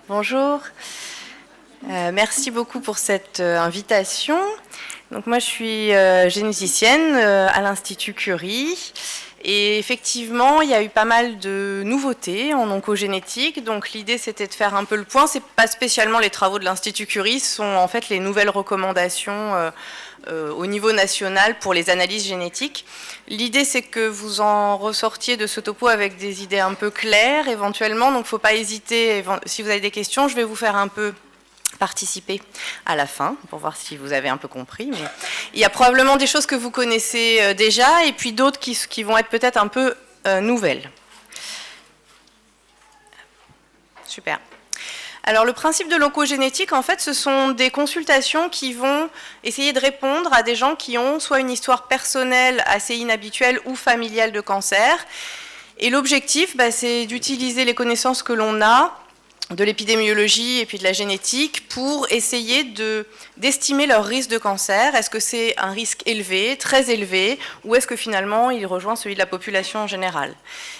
Bonjour. Merci beaucoup pour cette invitation. Donc moi, je suis généticienne à l'Institut Curie. Et effectivement, il y a eu pas mal de nouveautés en oncogénétique. Donc l'idée, c'était de faire un peu le point. Ce n'est pas spécialement les travaux de l'Institut Curie, ce sont en fait les nouvelles recommandations au niveau national pour les analyses génétiques. L'idée, c'est que vous en ressortiez de ce topo avec des idées un peu claires, éventuellement. Donc il ne faut pas hésiter. Si vous avez des questions, je vais vous faire un peu participer à la fin pour voir si vous avez un peu compris. Mais il y a probablement des choses que vous connaissez déjà et puis d'autres qui vont être peut-être un peu nouvelles. Super. Alors le principe de l'oncogénétique, en fait, ce sont des consultations qui vont essayer de répondre à des gens qui ont soit une histoire personnelle assez inhabituelle ou familiale de cancer. Et l'objectif, c'est d'utiliser les connaissances que l'on a de l'épidémiologie et puis de la génétique pour essayer d'estimer leur risque de cancer. Est-ce que c'est un risque élevé, très élevé, ou est-ce que finalement il rejoint celui de la population en général?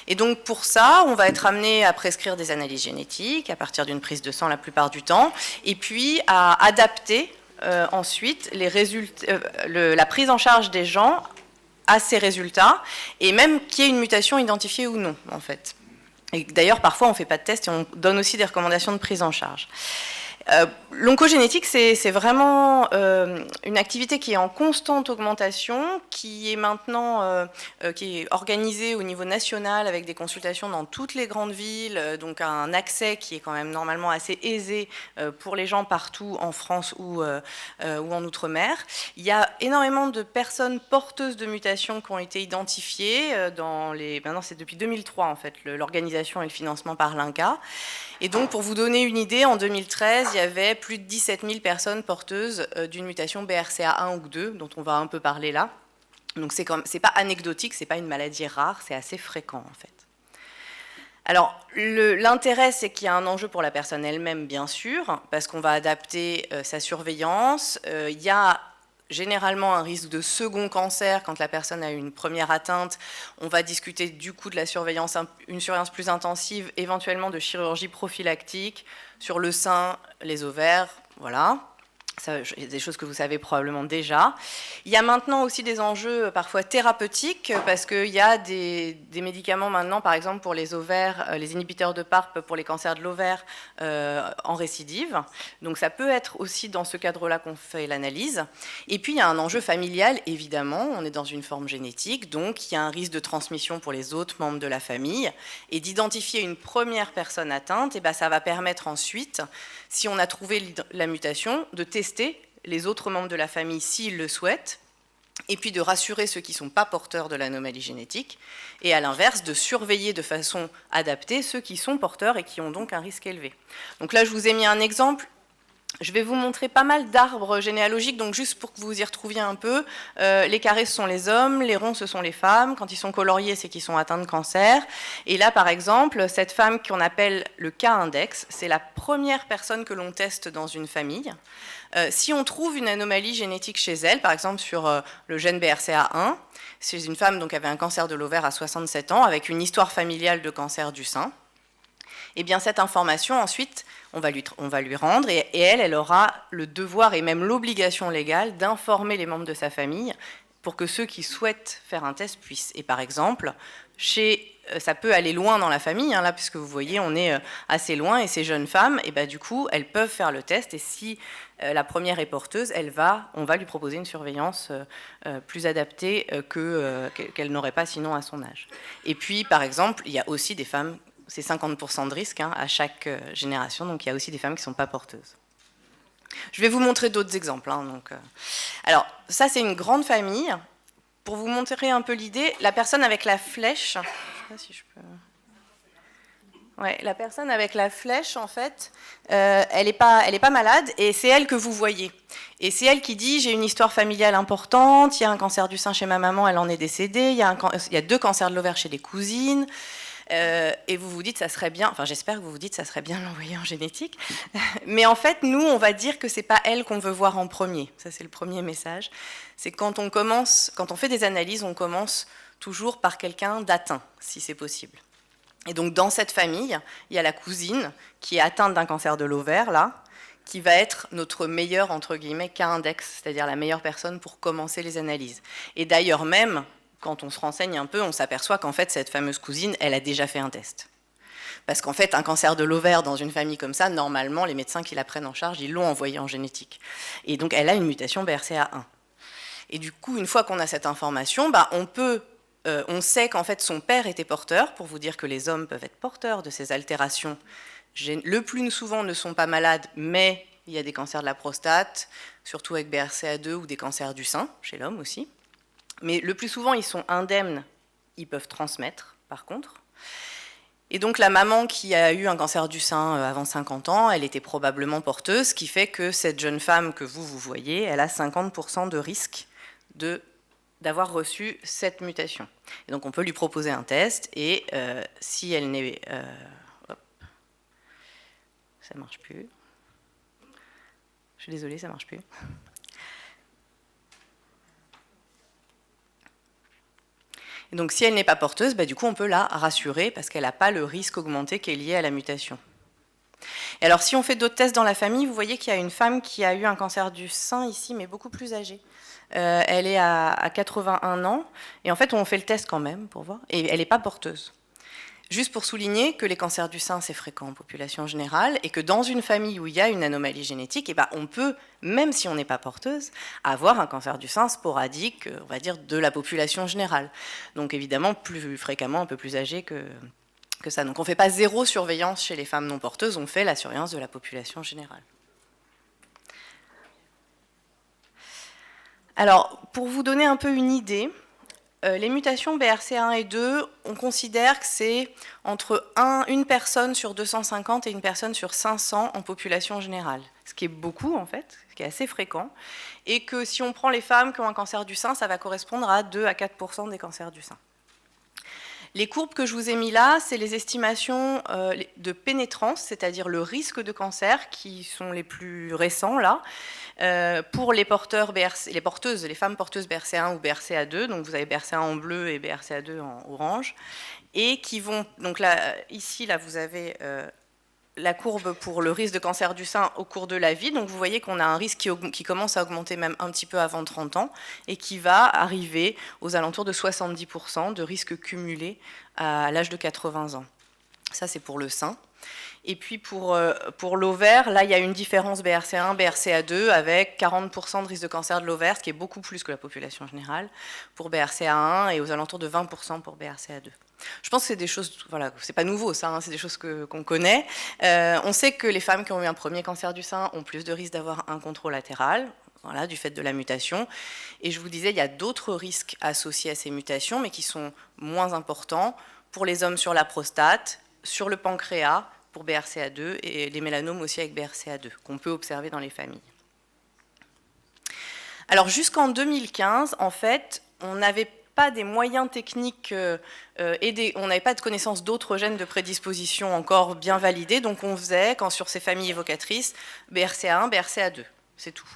Et donc pour ça, on va être amené à prescrire des analyses génétiques à partir d'une prise de sang la plupart du temps, et puis à adapter ensuite les résultats, la prise en charge des gens à ces résultats, et même qu'il y ait une mutation identifiée ou non, en fait. Et d'ailleurs, parfois, on ne fait pas de test et on donne aussi des recommandations de prise en charge. L'oncogénétique, c'est vraiment une activité qui est en constante augmentation, qui est maintenant qui est organisée au niveau national avec des consultations dans toutes les grandes villes, donc un accès qui est quand même normalement assez aisé pour les gens partout en France ou en Outre-mer. Il y a énormément de personnes porteuses de mutations qui ont été identifiées maintenant c'est depuis 2003 en fait, l'organisation et le financement par l'INCa. Et donc, pour vous donner une idée, en 2013, il y avait plus de 17 000 personnes porteuses d'une mutation BRCA1 ou 2, dont on va un peu parler là. Donc, c'est pas anecdotique, c'est pas une maladie rare, c'est assez fréquent en fait. Alors, l'intérêt, c'est qu'il y a un enjeu pour la personne elle-même, bien sûr, parce qu'on va adapter sa surveillance. Il y a généralement un risque de second cancer quand la personne a une première atteinte. On va discuter du coup de la surveillance, une surveillance plus intensive, éventuellement de chirurgie prophylactique sur le sein, les ovaires, voilà. Ça, il y a des choses que vous savez probablement déjà. Il y a maintenant aussi des enjeux parfois thérapeutiques parce qu'il y a des médicaments maintenant, par exemple pour les ovaires, les inhibiteurs de PARP pour les cancers de l'ovaire en récidive. Donc ça peut être aussi dans ce cadre-là qu'on fait l'analyse. Et puis il y a un enjeu familial, évidemment. On est dans une forme génétique, donc il y a un risque de transmission pour les autres membres de la famille. Et d'identifier une première personne atteinte, et ça va permettre ensuite, si on a trouvé la mutation, de tester les autres membres de la famille s'ils le souhaitent, et puis de rassurer ceux qui ne sont pas porteurs de l'anomalie génétique, et à l'inverse, de surveiller de façon adaptée ceux qui sont porteurs et qui ont donc un risque élevé. Donc là, je vous ai mis un exemple. Je vais vous montrer pas mal d'arbres généalogiques, donc juste pour que vous y retrouviez un peu. Les carrés, ce sont les hommes, les ronds, ce sont les femmes. Quand ils sont coloriés, c'est qu'ils sont atteints de cancer. Et là, par exemple, cette femme qu'on appelle le K-index, c'est la première personne que l'on teste dans une famille. Si on trouve une anomalie génétique chez elle, par exemple sur le gène BRCA1, c'est une femme qui avait un cancer de l'ovaire à 67 ans, avec une histoire familiale de cancer du sein, et bien cette information, ensuite, on va lui rendre, et elle aura le devoir et même l'obligation légale d'informer les membres de sa famille pour que ceux qui souhaitent faire un test puissent. Et par exemple, ça peut aller loin dans la famille, là, puisque vous voyez, on est assez loin, et ces jeunes femmes, et du coup, elles peuvent faire le test, et si la première est porteuse, on va lui proposer une surveillance plus adaptée qu'elle n'aurait pas sinon à son âge. Et puis, par exemple, il y a aussi des femmes, c'est 50% de risque à chaque génération, donc il y a aussi des femmes qui ne sont pas porteuses. Je vais vous montrer d'autres exemples. Alors, ça, c'est une grande famille. Pour vous montrer un peu l'idée, la personne avec la flèche, je ne sais pas si je peux... Ouais, la personne avec la flèche, en fait, elle n'est pas malade, et c'est elle que vous voyez. Et c'est elle qui dit, j'ai une histoire familiale importante, il y a un cancer du sein chez ma maman, elle en est décédée, il y a 2 cancers de l'ovaire chez des cousines, et vous vous dites, ça serait bien, enfin j'espère que vous vous dites, ça serait bien de l'envoyer en génétique, mais en fait, nous, on va dire que c'est pas elle qu'on veut voir en premier. Ça, c'est le premier message. C'est quand on fait des analyses, on commence toujours par quelqu'un d'atteint, si c'est possible. Et donc dans cette famille, il y a la cousine qui est atteinte d'un cancer de l'ovaire, là, qui va être notre meilleur, entre guillemets, cas index, c'est-à-dire la meilleure personne pour commencer les analyses. Et d'ailleurs même, quand on se renseigne un peu, on s'aperçoit qu'en fait, cette fameuse cousine, elle a déjà fait un test. Parce qu'en fait, un cancer de l'ovaire dans une famille comme ça, normalement, les médecins qui la prennent en charge, ils l'ont envoyé en génétique. Et donc, elle a une mutation BRCA1. Et du coup, une fois qu'on a cette information, on sait qu'en fait, son père était porteur, pour vous dire que les hommes peuvent être porteurs de ces altérations. Le plus souvent ne sont pas malades, mais il y a des cancers de la prostate, surtout avec BRCA2 ou des cancers du sein, chez l'homme aussi. Mais le plus souvent, ils sont indemnes, ils peuvent transmettre, par contre. Et donc la maman qui a eu un cancer du sein avant 50 ans, elle était probablement porteuse, ce qui fait que cette jeune femme que vous voyez, elle a 50% de risque d'avoir reçu cette mutation. Et donc on peut lui proposer un test, et si elle n'est... ça ne marche plus. Je suis désolée, ça ne marche plus. Et donc si elle n'est pas porteuse, du coup on peut la rassurer parce qu'elle n'a pas le risque augmenté qui est lié à la mutation. Et alors si on fait d'autres tests dans la famille, vous voyez qu'il y a une femme qui a eu un cancer du sein ici, mais beaucoup plus âgée. Elle est à 81 ans, et en fait on fait le test quand même pour voir, et elle n'est pas porteuse. Juste pour souligner que les cancers du sein, c'est fréquent en population générale, et que dans une famille où il y a une anomalie génétique, on peut, même si on n'est pas porteuse, avoir un cancer du sein sporadique, on va dire, de la population générale. Donc évidemment, plus fréquemment, un peu plus âgé que ça. Donc on ne fait pas zéro surveillance chez les femmes non porteuses, on fait la surveillance de la population générale. Alors, pour vous donner un peu une idée, les mutations BRCA1 et 2, on considère que c'est entre une personne sur 250 et une personne sur 500 en population générale, ce qui est beaucoup en fait, ce qui est assez fréquent, et que si on prend les femmes qui ont un cancer du sein, ça va correspondre à 2 à 4% des cancers du sein. Les courbes que je vous ai mis là, c'est les estimations de pénétrance, c'est-à-dire le risque de cancer, qui sont les plus récents là, pour les porteuses, les femmes porteuses BRCA1 ou BRCA2, donc vous avez BRCA1 en bleu et BRCA2 en orange, et qui vont, donc là, ici, là, vous avez la courbe pour le risque de cancer du sein au cours de la vie, donc vous voyez qu'on a un risque qui commence à augmenter même un petit peu avant 30 ans, et qui va arriver aux alentours de 70% de risque cumulé à l'âge de 80 ans. Ça, c'est pour le sein. Et puis pour l'ovaire, là, il y a une différence BRCA1, BRCA2 avec 40% de risque de cancer de l'ovaire, ce qui est beaucoup plus que la population générale pour BRCA1 et aux alentours de 20% pour BRCA2. Je pense que c'est des choses, voilà, c'est pas nouveau ça, hein, c'est des choses qu'on connaît. On sait que les femmes qui ont eu un premier cancer du sein ont plus de risques d'avoir un contralatéral, voilà, du fait de la mutation. Et je vous disais, il y a d'autres risques associés à ces mutations, mais qui sont moins importants pour les hommes sur la prostate, sur le pancréas, pour BRCA2 et les mélanomes aussi avec BRCA2 qu'on peut observer dans les familles. Alors jusqu'en 2015, en fait, on n'avait pas des moyens techniques on n'avait pas de connaissance d'autres gènes de prédisposition encore bien validés, donc on faisait, quand sur ces familles évocatrices, BRCA1, BRCA2, c'est tout.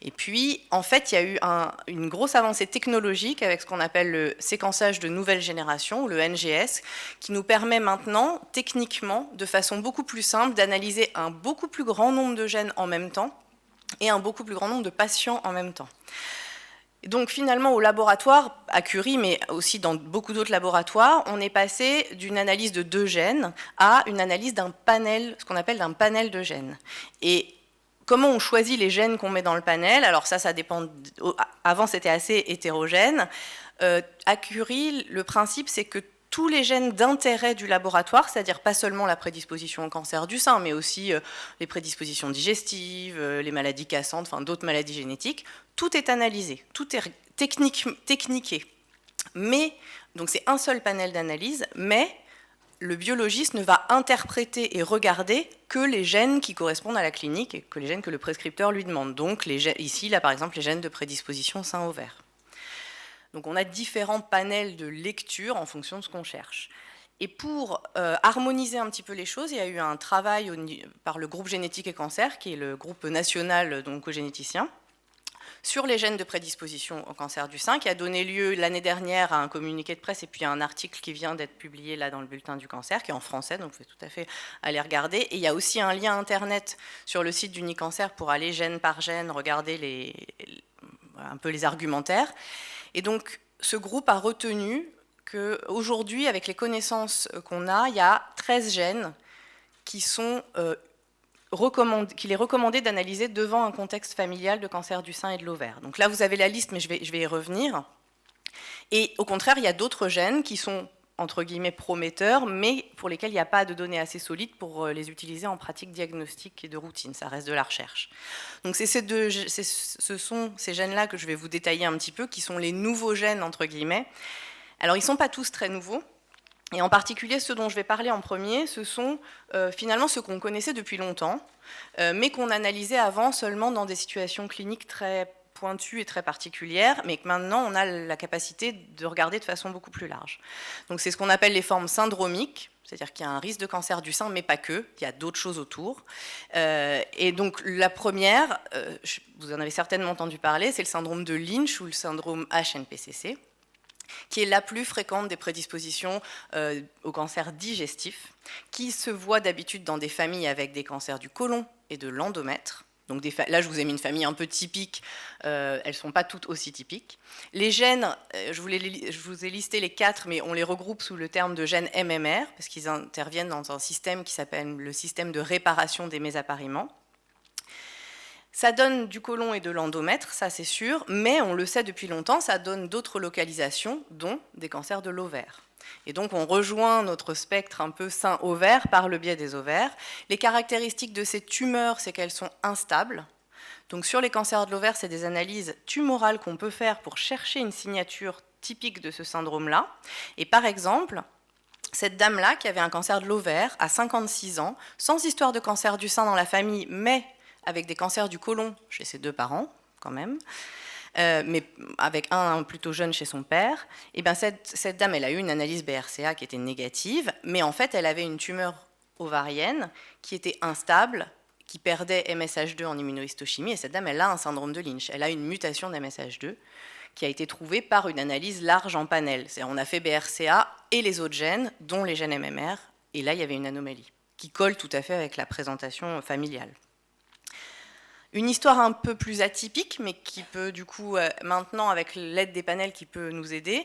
Et puis, en fait, il y a eu une grosse avancée technologique avec ce qu'on appelle le séquençage de nouvelle génération, ou le NGS, qui nous permet maintenant, techniquement, de façon beaucoup plus simple, d'analyser un beaucoup plus grand nombre de gènes en même temps et un beaucoup plus grand nombre de patients en même temps. Donc finalement, au laboratoire, à Curie, mais aussi dans beaucoup d'autres laboratoires, on est passé d'une analyse de 2 gènes à une analyse d'un panel, ce qu'on appelle d'un panel de gènes. Et comment on choisit les gènes qu'on met dans le panel? Alors ça dépend. Avant, c'était assez hétérogène. À Curie, le principe, c'est que tous les gènes d'intérêt du laboratoire, c'est-à-dire pas seulement la prédisposition au cancer du sein, mais aussi les prédispositions digestives, les maladies cassantes, enfin d'autres maladies génétiques, tout est analysé, tout est techniqué. Mais, donc c'est un seul panel d'analyse, mais le biologiste ne va interpréter et regarder que les gènes qui correspondent à la clinique et que les gènes que le prescripteur lui demande. Donc ici, là par exemple, les gènes de prédisposition sein-ovaire. Donc on a différents panels de lecture en fonction de ce qu'on cherche. Et pour harmoniser un petit peu les choses, il y a eu un travail par le groupe Génétique et Cancer, qui est le groupe national d'oncogénéticiens, sur les gènes de prédisposition au cancer du sein, qui a donné lieu l'année dernière à un communiqué de presse et puis à un article qui vient d'être publié là dans le bulletin du cancer, qui est en français, donc vous pouvez tout à fait aller regarder. Et il y a aussi un lien internet sur le site d'Unicancer pour aller gène par gène, regarder un peu les argumentaires. Et donc ce groupe a retenu qu'aujourd'hui, avec les connaissances qu'on a, il y a 13 gènes qui sont qu'il est recommandé d'analyser devant un contexte familial de cancer du sein et de l'ovaire. Donc là, vous avez la liste, mais je vais y revenir. Et au contraire, il y a d'autres gènes qui sont, entre guillemets, prometteurs, mais pour lesquels il n'y a pas de données assez solides pour les utiliser en pratique diagnostique et de routine. Ça reste de la recherche. Donc ce sont ces gènes-là que je vais vous détailler un petit peu, qui sont les nouveaux gènes, entre guillemets. Alors, ils ne sont pas tous très nouveaux. Et en particulier, ceux dont je vais parler en premier, ce sont finalement ceux qu'on connaissait depuis longtemps, mais qu'on analysait avant seulement dans des situations cliniques très pointues et très particulières, mais que maintenant on a la capacité de regarder de façon beaucoup plus large. Donc c'est ce qu'on appelle les formes syndromiques, c'est-à-dire qu'il y a un risque de cancer du sein, mais pas que, il y a d'autres choses autour. Et donc la première, vous en avez certainement entendu parler, c'est le syndrome de Lynch ou le syndrome HNPCC, qui est la plus fréquente des prédispositions au cancer digestif, qui se voit d'habitude dans des familles avec des cancers du côlon et de l'endomètre. Donc là, je vous ai mis une famille un peu typique, elles ne sont pas toutes aussi typiques. Les gènes, je vous ai listé les 4, mais on les regroupe sous le terme de gènes MMR, parce qu'ils interviennent dans un système qui s'appelle le système de réparation des mésapariments. Ça donne du côlon et de l'endomètre, ça c'est sûr, mais on le sait depuis longtemps, ça donne d'autres localisations, dont des cancers de l'ovaire. Et donc on rejoint notre spectre un peu sein-ovaire par le biais des ovaires. Les caractéristiques de ces tumeurs, c'est qu'elles sont instables. Donc sur les cancers de l'ovaire, c'est des analyses tumorales qu'on peut faire pour chercher une signature typique de ce syndrome-là. Et par exemple, cette dame-là, qui avait un cancer de l'ovaire à 56 ans, sans histoire de cancer du sein dans la famille, mais avec des cancers du côlon chez ses 2 parents, quand même, mais avec un plutôt jeune chez son père, et bien cette dame, elle a eu une analyse BRCA qui était négative, mais en fait, elle avait une tumeur ovarienne qui était instable, qui perdait MSH2 en immunohistochimie, et cette dame, elle a un syndrome de Lynch. Elle a une mutation d'MSH2 qui a été trouvée par une analyse large en panel. On a fait BRCA et les autres gènes, dont les gènes MMR, et là, il y avait une anomalie qui colle tout à fait avec la présentation familiale. Une histoire un peu plus atypique, mais qui peut du coup, maintenant, avec l'aide des panels, qui peut nous aider.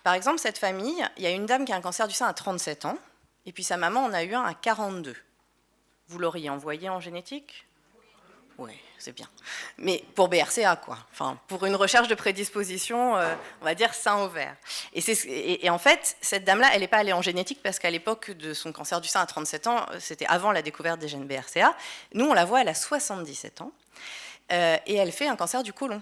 Par exemple, cette famille, il y a une dame qui a un cancer du sein à 37 ans, et puis sa maman en a eu un à 42. Vous l'auriez envoyé en génétique ? Oui, c'est bien. Mais pour BRCA, quoi. Enfin, pour une recherche de prédisposition, on va dire sein-ovaire. Et en fait, cette dame-là, elle n'est pas allée en génétique parce qu'à l'époque de son cancer du sein à 37 ans, c'était avant la découverte des gènes BRCA. Nous, on la voit, elle a 77 ans. Et elle fait un cancer du côlon.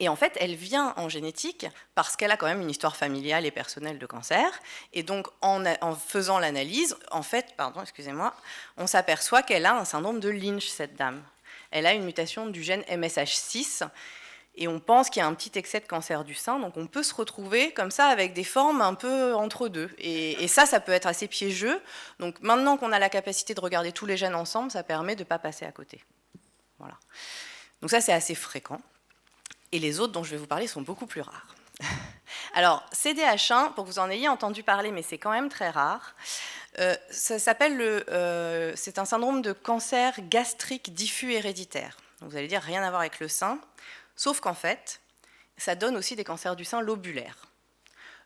Et en fait, elle vient en génétique parce qu'elle a quand même une histoire familiale et personnelle de cancer. Et donc, en faisant l'analyse, en fait, on s'aperçoit qu'elle a un syndrome de Lynch, cette dame. Elle a une mutation du gène MSH6 et on pense qu'il y a un petit excès de cancer du sein. Donc on peut se retrouver comme ça avec des formes un peu entre deux. Et ça peut être assez piégeux. Donc maintenant qu'on a la capacité de regarder tous les gènes ensemble, ça permet de ne pas passer à côté. Voilà. Donc ça, c'est assez fréquent. Et les autres dont je vais vous parler sont beaucoup plus rares. Alors, CDH1, pour que vous en ayez entendu parler, mais c'est quand même très rare, ça s'appelle c'est un syndrome de cancer gastrique diffus héréditaire. Donc vous allez dire rien à voir avec le sein, sauf qu'en fait, ça donne aussi des cancers du sein lobulaires.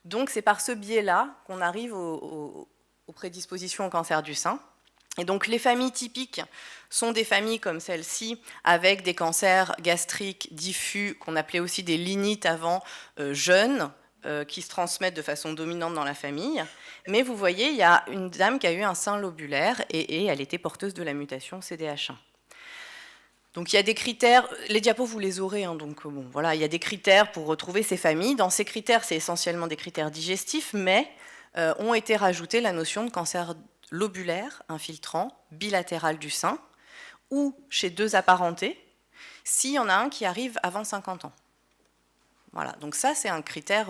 Donc c'est par ce biais-là qu'on arrive aux prédispositions au cancer du sein. Et donc les familles typiques sont des familles comme celle-ci, avec des cancers gastriques diffus, qu'on appelait aussi des linites avant, jeunes, qui se transmettent de façon dominante dans la famille. Mais vous voyez, il y a une dame qui a eu un sein lobulaire et elle était porteuse de la mutation CDH1. Donc il y a des critères, les diapos vous les aurez, hein, donc bon, voilà, il y a des critères pour retrouver ces familles. Dans ces critères, c'est essentiellement des critères digestifs, mais ont été rajoutés la notion de cancer lobulaire, infiltrant, bilatéral du sein, ou chez 2 apparentés, s'il y en a un qui arrive avant 50 ans. Voilà, donc ça c'est un critère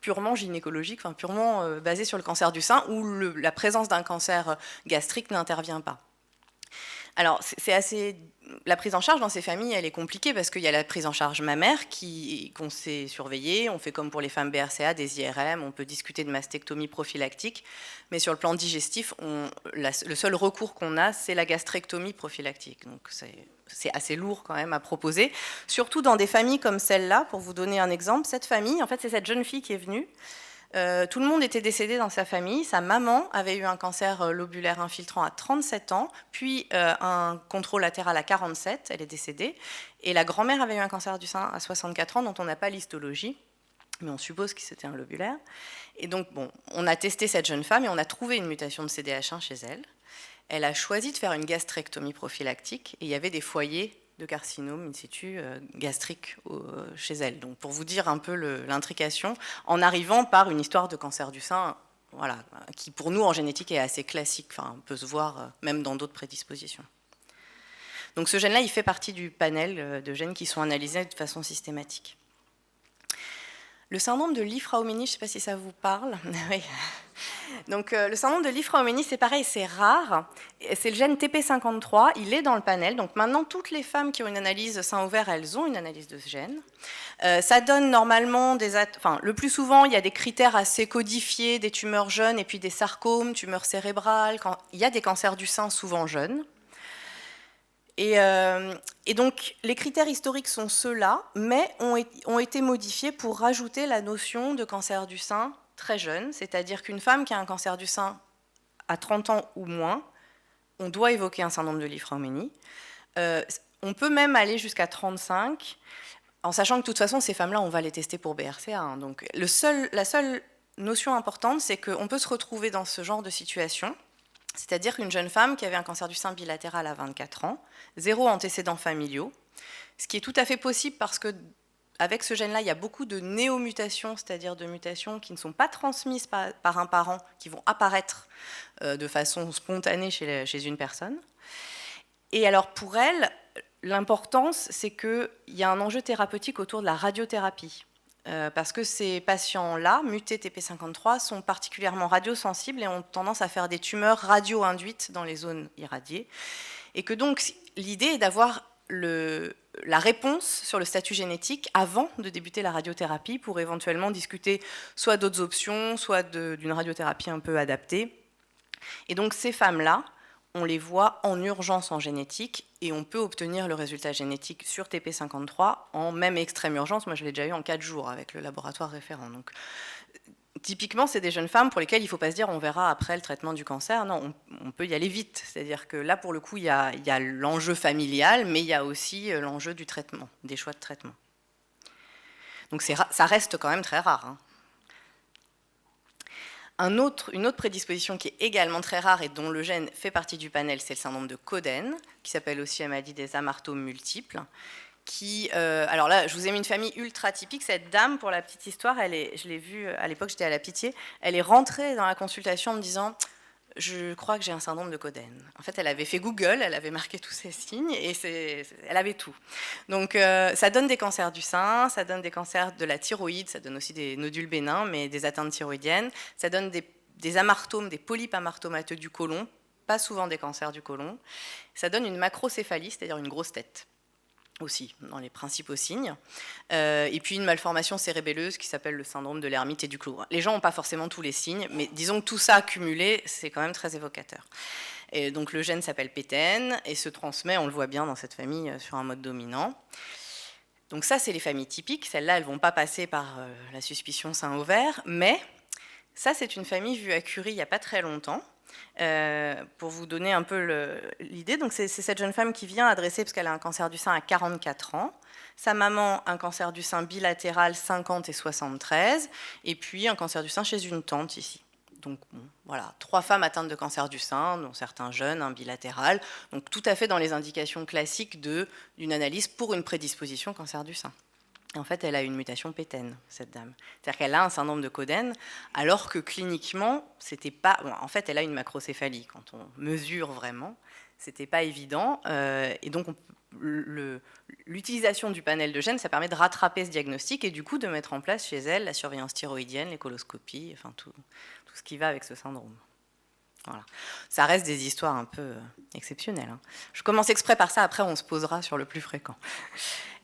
purement gynécologique, enfin purement basé sur le cancer du sein, où la présence d'un cancer gastrique n'intervient pas. Alors c'est assez la prise en charge dans ces familles, elle est compliquée parce qu'il y a la prise en charge mammaire qu'on sait surveiller. On fait comme pour les femmes BRCA, des IRM, on peut discuter de mastectomie prophylactique. Mais sur le plan digestif, le seul recours qu'on a, c'est la gastrectomie prophylactique. Donc c'est assez lourd quand même à proposer. Surtout dans des familles comme celle-là, pour vous donner un exemple. Cette famille, en fait, c'est cette jeune fille qui est venue. Tout le monde était décédé dans sa famille. Sa maman avait eu un cancer lobulaire infiltrant à 37 ans, puis un contrôle latéral à 47, elle est décédée. Et la grand-mère avait eu un cancer du sein à 64 ans, dont on n'a pas l'histologie, mais on suppose que c'était un lobulaire. Et donc, bon, on a testé cette jeune femme et on a trouvé une mutation de CDH1 chez elle. Elle a choisi de faire une gastrectomie prophylactique et il y avait des foyers de carcinome in situ gastrique chez elle. Donc pour vous dire un peu l'intrication, en arrivant par une histoire de cancer du sein, voilà, qui pour nous en génétique est assez classique, enfin, on peut se voir même dans d'autres prédispositions. Donc ce gène-là, il fait partie du panel de gènes qui sont analysés de façon systématique. Le syndrome de Li-Fraumeni, je ne sais pas si ça vous parle. Oui. Donc, le syndrome de Li-Fraumeni, c'est pareil, c'est rare. C'est le gène TP53, il est dans le panel. Donc maintenant, toutes les femmes qui ont une analyse sein ouvert, elles ont une analyse de ce gène. Ça donne normalement le plus souvent, il y a des critères assez codifiés, des tumeurs jeunes et puis des sarcomes, tumeurs cérébrales. Il y a des cancers du sein souvent jeunes. Et donc, les critères historiques sont ceux-là, mais ont été modifiés pour rajouter la notion de cancer du sein très jeune, c'est-à-dire qu'une femme qui a un cancer du sein à 30 ans ou moins, on doit évoquer un syndrome de Li-Fraumeni. On peut même aller jusqu'à 35, en sachant que de toute façon, ces femmes-là, on va les tester pour BRCA. Hein. Donc, la seule notion importante, c'est qu'on peut se retrouver dans ce genre de situation. C'est-à-dire qu'une jeune femme qui avait un cancer du sein bilatéral à 24 ans, 0 antécédents familiaux, ce qui est tout à fait possible parce qu'avec ce gène-là, il y a beaucoup de néomutations, c'est-à-dire de mutations qui ne sont pas transmises par un parent, qui vont apparaître de façon spontanée chez une personne. Et alors pour elle, l'importance, c'est qu'il y a un enjeu thérapeutique autour de la radiothérapie. Parce que ces patients-là, mutés TP53, sont particulièrement radiosensibles et ont tendance à faire des tumeurs radio-induites dans les zones irradiées. Et que donc, l'idée est d'avoir la réponse sur le statut génétique avant de débuter la radiothérapie pour éventuellement discuter soit d'autres options, soit d'une radiothérapie un peu adaptée. Et donc, ces femmes-là, on les voit en urgence en génétique et on peut obtenir le résultat génétique sur TP53 en même extrême urgence. Moi, je l'ai déjà eu en 4 jours avec le laboratoire référent. Donc, typiquement, c'est des jeunes femmes pour lesquelles il ne faut pas se dire on verra après le traitement du cancer. Non, on peut y aller vite. C'est-à-dire que là, pour le coup, il y a l'enjeu familial, mais il y a aussi l'enjeu du traitement, des choix de traitement. Donc, ça reste quand même très rare. Hein. Une autre prédisposition qui est également très rare et dont le gène fait partie du panel, c'est le syndrome de Coden, qui s'appelle aussi, elle m'a dit, des amartomes multiples. Alors là, je vous ai mis une famille ultra typique. Cette dame, pour la petite histoire, je l'ai vue à l'époque, j'étais à la Pitié, elle est rentrée dans la consultation en me disant « Je crois que j'ai un syndrome de Coden ». En fait, elle avait fait Google, elle avait marqué tous ces signes et elle avait tout. Donc, ça donne des cancers du sein, ça donne des cancers de la thyroïde, ça donne aussi des nodules bénins, mais des atteintes thyroïdiennes. Ça donne des amartomes, des polypes amartomateux du côlon, pas souvent des cancers du côlon. Ça donne une macrocéphalie, c'est-à-dire une grosse tête aussi, dans les principaux signes. Et puis une malformation cérébelleuse qui s'appelle le syndrome de l'ermite et du clou. Les gens n'ont pas forcément tous les signes, mais disons que tout ça accumulé, c'est quand même très évocateur. Et donc le gène s'appelle PTEN et se transmet, on le voit bien dans cette famille, sur un mode dominant. Donc ça, c'est les familles typiques. Celles-là, elles ne vont pas passer par la suspicion sein-ovaire, mais ça, c'est une famille vue à Curie il n'y a pas très longtemps. Pour vous donner un peu l'idée, donc c'est cette jeune femme qui vient adresser parce qu'elle a un cancer du sein à 44 ans, sa maman un cancer du sein bilatéral 50 et 73, et puis un cancer du sein chez une tante ici. Donc bon, voilà, 3 femmes atteintes de cancer du sein, dont certains jeunes, un bilatéral, donc tout à fait dans les indications classiques d'une analyse pour une prédisposition cancer du sein. En fait, elle a une mutation PTEN, cette dame. C'est-à-dire qu'elle a un syndrome de Coden, alors que cliniquement, c'était pas. Bon, en fait, elle a une macrocéphalie. Quand on mesure vraiment, c'était pas évident. Et donc, l'utilisation du panel de gènes, ça permet de rattraper ce diagnostic et du coup de mettre en place chez elle la surveillance thyroïdienne, les coloscopies, enfin tout ce qui va avec ce syndrome. Voilà. Ça reste des histoires un peu exceptionnelles, hein. Je commence exprès par ça, après on se posera sur le plus fréquent.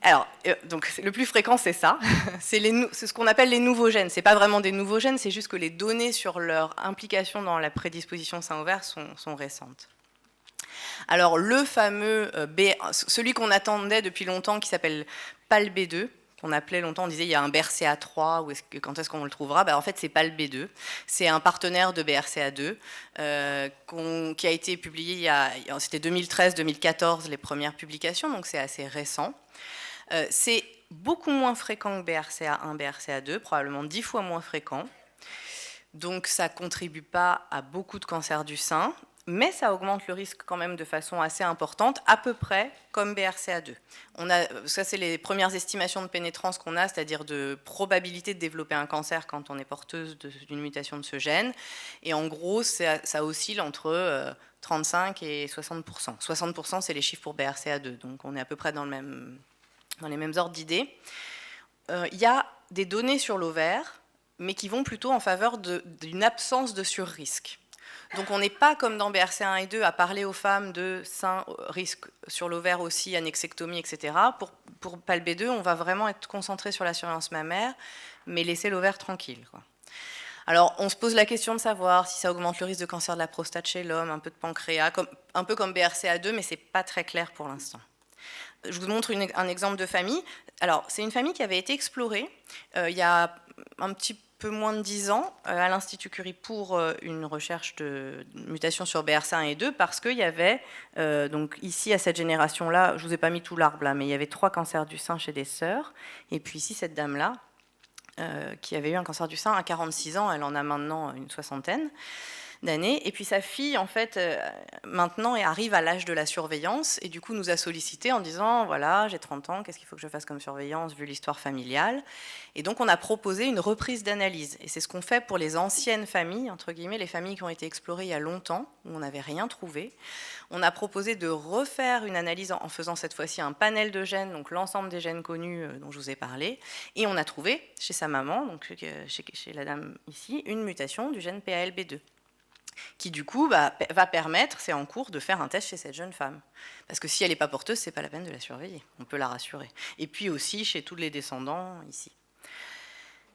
Alors, donc le plus fréquent, c'est ça. C'est ce qu'on appelle les nouveaux gènes. Ce n'est pas vraiment des nouveaux gènes, c'est juste que les données sur leur implication dans la prédisposition sein ouvert sont récentes. Alors, le fameux celui qu'on attendait depuis longtemps, qui s'appelle PALB2, qu'on appelait longtemps, on disait il y a un BRCA3, quand est-ce qu'on le trouvera? En fait, c'est PALB2. C'est un partenaire de BRCA2 qui a été publié c'était 2013-2014 les premières publications, donc c'est assez récent. C'est beaucoup moins fréquent que BRCA1, BRCA2, probablement 10 fois moins fréquent. Donc ça ne contribue pas à beaucoup de cancers du sein, mais ça augmente le risque quand même de façon assez importante, à peu près comme BRCA2. Ça, c'est les premières estimations de pénétrance qu'on a, c'est-à-dire de probabilité de développer un cancer quand on est porteuse d'une mutation de ce gène. Et en gros, ça oscille entre 35 et 60%. 60%, c'est les chiffres pour BRCA2, donc on est à peu près dans les mêmes ordres d'idées. Il y a des données sur l'ovaire, mais qui vont plutôt en faveur d'une absence de surrisque. Donc on n'est pas comme dans BRCA1 et 2 à parler aux femmes de risque sur l'ovaire aussi, annexectomie, etc. Pour PALB2, on va vraiment être concentré sur la surveillance mammaire, mais laisser l'ovaire tranquille, quoi. Alors, on se pose la question de savoir si ça augmente le risque de cancer de la prostate chez l'homme, un peu de pancréas, un peu comme BRCA2, mais ce n'est pas très clair pour l'instant. Je vous montre un exemple de famille. Alors, c'est une famille qui avait été explorée il y a un petit peu moins de 10 ans à l'Institut Curie pour une recherche de mutation sur BRCA1 et 2 parce qu'il y avait, donc ici à cette génération-là, je ne vous ai pas mis tout l'arbre là, mais il y avait 3 cancers du sein chez des sœurs. Et puis ici, cette dame-là, qui avait eu un cancer du sein à 46 ans, elle en a maintenant une soixantaine d'années. Et puis sa fille, en fait, maintenant arrive à l'âge de la surveillance et du coup nous a sollicité en disant, voilà, j'ai 30 ans, qu'est-ce qu'il faut que je fasse comme surveillance vu l'histoire familiale? Et donc on a proposé une reprise d'analyse. Et c'est ce qu'on fait pour les anciennes familles, entre guillemets, les familles qui ont été explorées il y a longtemps, où on n'avait rien trouvé. On a proposé de refaire une analyse en faisant cette fois-ci un panel de gènes, donc l'ensemble des gènes connus dont je vous ai parlé. Et on a trouvé chez sa maman, donc chez la dame ici, une mutation du gène PALB2. Qui du coup va permettre, c'est en cours, de faire un test chez cette jeune femme. Parce que si elle n'est pas porteuse, ce n'est pas la peine de la surveiller, on peut la rassurer. Et puis aussi chez tous les descendants ici.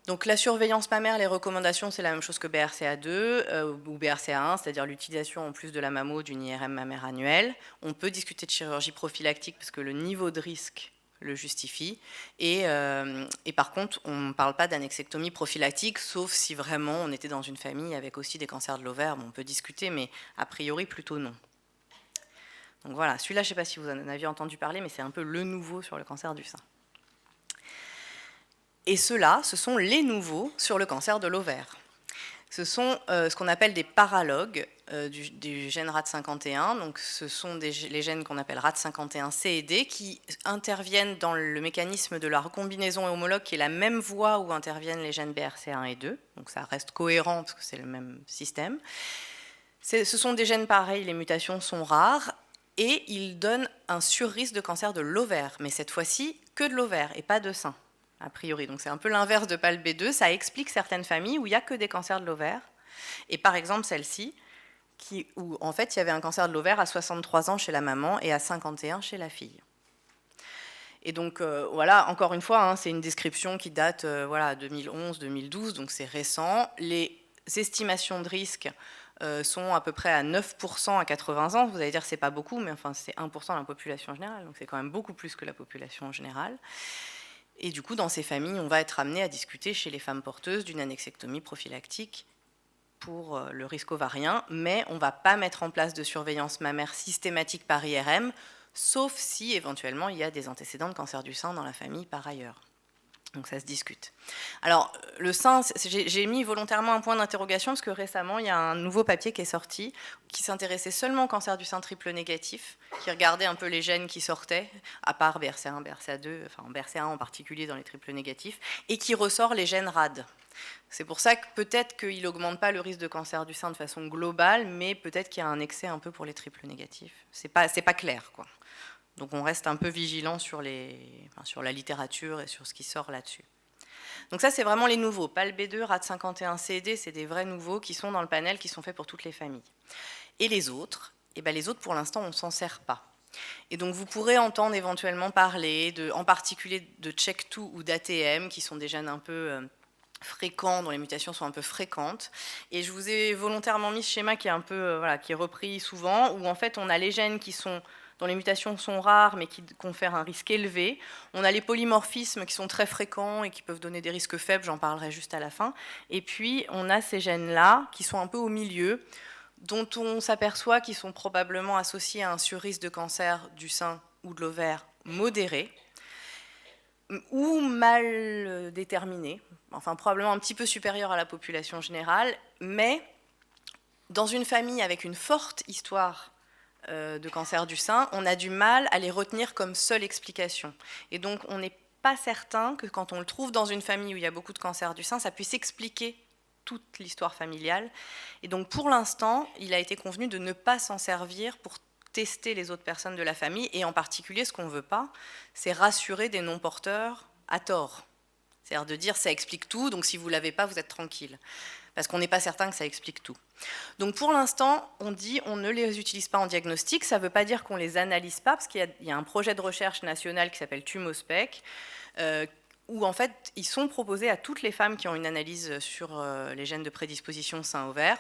Donc la surveillance mammaire, les recommandations, c'est la même chose que BRCA2 ou BRCA1, c'est-à-dire l'utilisation en plus de la mammo d'une IRM mammaire annuelle. On peut discuter de chirurgie prophylactique parce que le niveau de risque le justifie. Et par contre, on ne parle pas d'annexectomie prophylactique, sauf si vraiment on était dans une famille avec aussi des cancers de l'ovaire. Bon, on peut discuter, mais a priori, plutôt non. Donc voilà, celui-là, je ne sais pas si vous en aviez entendu parler, mais c'est un peu le nouveau sur le cancer du sein. Et ceux-là, ce sont les nouveaux sur le cancer de l'ovaire. Ce sont ce qu'on appelle des paralogues du gène RAD51. Donc, ce sont les gènes qu'on appelle RAD51C et D qui interviennent dans le mécanisme de la recombinaison homologue, qui est la même voie où interviennent les gènes BRCA1 et 2. Donc, ça reste cohérent parce que c'est le même système. Ce sont des gènes pareils, les mutations sont rares et ils donnent un surrisque de cancer de l'ovaire, mais cette fois-ci que de l'ovaire et pas de sein. A priori. Donc c'est un peu l'inverse de PALB2, ça explique certaines familles où il n'y a que des cancers de l'ovaire. Et par exemple celle-ci, où en fait il y avait un cancer de l'ovaire à 63 ans chez la maman et à 51 chez la fille. Et donc voilà, encore une fois, hein, c'est une description qui date 2011-2012, donc c'est récent. Les estimations de risque sont à peu près à 9% à 80 ans. Vous allez dire que ce n'est pas beaucoup, mais enfin c'est 1% de la population générale, donc c'est quand même beaucoup plus que la population générale. Et du coup, dans ces familles, on va être amené à discuter chez les femmes porteuses d'une annexectomie prophylactique pour le risque ovarien, mais on ne va pas mettre en place de surveillance mammaire systématique par IRM, sauf si éventuellement il y a des antécédents de cancer du sein dans la famille par ailleurs. Donc ça se discute. Alors, le sein, j'ai mis volontairement un point d'interrogation parce que récemment, il y a un nouveau papier qui est sorti qui s'intéressait seulement au cancer du sein triple négatif, qui regardait un peu les gènes qui sortaient, à part BRCA1, BRCA2, enfin BRCA1 en particulier dans les triples négatifs, et qui ressort les gènes RAD. C'est pour ça que peut-être qu'il n'augmente pas le risque de cancer du sein de façon globale, mais peut-être qu'il y a un excès un peu pour les triples négatifs. C'est pas clair, quoi. Donc on reste un peu vigilant sur la littérature et sur ce qui sort là-dessus. Donc ça, c'est vraiment les nouveaux. PAL-B2, RAD51-CD, c'est des vrais nouveaux qui sont dans le panel, qui sont faits pour toutes les familles. Et les autres, les autres, pour l'instant, on ne s'en sert pas. Et donc, vous pourrez entendre éventuellement parler, en particulier de Check2 ou d'ATM, qui sont des gènes un peu fréquents, dont les mutations sont un peu fréquentes. Et je vous ai volontairement mis ce schéma qui est un peu, qui est repris souvent, où en fait, on a les gènes dont les mutations sont rares, mais qui confèrent un risque élevé. On a les polymorphismes qui sont très fréquents et qui peuvent donner des risques faibles, j'en parlerai juste à la fin. Et puis, on a ces gènes-là, qui sont un peu au milieu, dont on s'aperçoit qu'ils sont probablement associés à un surrisque de cancer du sein ou de l'ovaire modéré, ou mal déterminé, enfin probablement un petit peu supérieur à la population générale, mais dans une famille avec une forte histoire de cancer du sein, on a du mal à les retenir comme seule explication. Et donc on n'est pas certain que quand on le trouve dans une famille où il y a beaucoup de cancer du sein, ça puisse expliquer toute l'histoire familiale. Et donc pour l'instant, il a été convenu de ne pas s'en servir pour tester les autres personnes de la famille, et en particulier, ce qu'on ne veut pas, c'est rassurer des non-porteurs à tort. C'est-à-dire de dire ça explique tout, donc si vous ne l'avez pas, vous êtes tranquille. Parce qu'on n'est pas certain que ça explique tout. Donc pour l'instant, on dit on ne les utilise pas en diagnostic. Ça ne veut pas dire qu'on ne les analyse pas, parce qu'il y a un projet de recherche national qui s'appelle TUMOSPEC, où en fait, ils sont proposés à toutes les femmes qui ont une analyse sur les gènes de prédisposition sein-ovaire,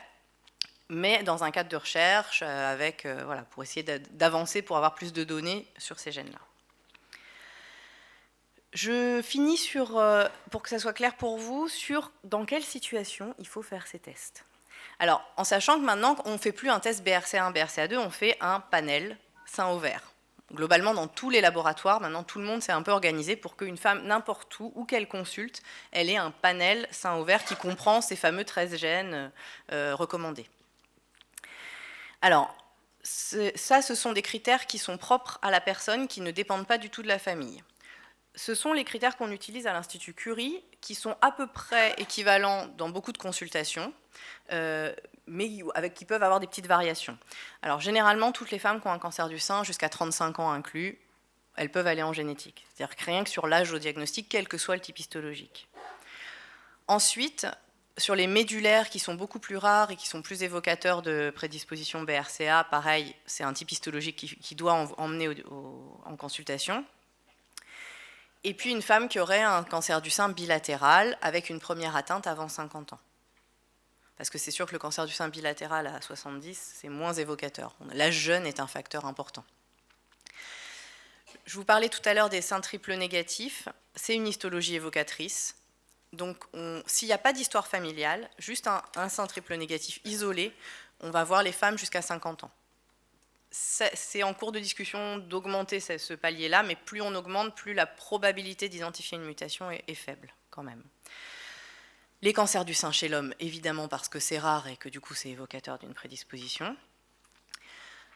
mais dans un cadre de recherche, pour essayer d'avancer, pour avoir plus de données sur ces gènes-là. Je finis pour que ça soit clair pour vous, sur dans quelle situation il faut faire ces tests. Alors, en sachant que maintenant, on ne fait plus un test BRCA1, BRCA2, on fait un panel sein-ovaire. Globalement, dans tous les laboratoires, maintenant, tout le monde s'est un peu organisé pour qu'une femme, n'importe où qu'elle consulte, elle ait un panel sein-ovaire qui comprend ces fameux 13 gènes recommandés. Alors, ce sont des critères qui sont propres à la personne, qui ne dépendent pas du tout de la famille. Ce sont les critères qu'on utilise à l'Institut Curie, qui sont à peu près équivalents dans beaucoup de consultations, mais qui peuvent avoir des petites variations. Alors, généralement, toutes les femmes qui ont un cancer du sein, jusqu'à 35 ans inclus, elles peuvent aller en génétique. C'est-à-dire que rien que sur l'âge au diagnostic, quel que soit le type histologique. Ensuite, sur les médulaires qui sont beaucoup plus rares et qui sont plus évocateurs de prédisposition BRCA, pareil, c'est un type histologique qui doit emmener en consultation. Et puis une femme qui aurait un cancer du sein bilatéral avec une première atteinte avant 50 ans. Parce que c'est sûr que le cancer du sein bilatéral à 70, c'est moins évocateur. L'âge jeune est un facteur important. Je vous parlais tout à l'heure des seins triple négatifs. C'est une histologie évocatrice. Donc, s'il n'y a pas d'histoire familiale, juste un sein triple négatif isolé, on va voir les femmes jusqu'à 50 ans. C'est en cours de discussion d'augmenter ce palier-là, mais plus on augmente, plus la probabilité d'identifier une mutation est faible, quand même. Les cancers du sein chez l'homme, évidemment, parce que c'est rare et que du coup c'est évocateur d'une prédisposition.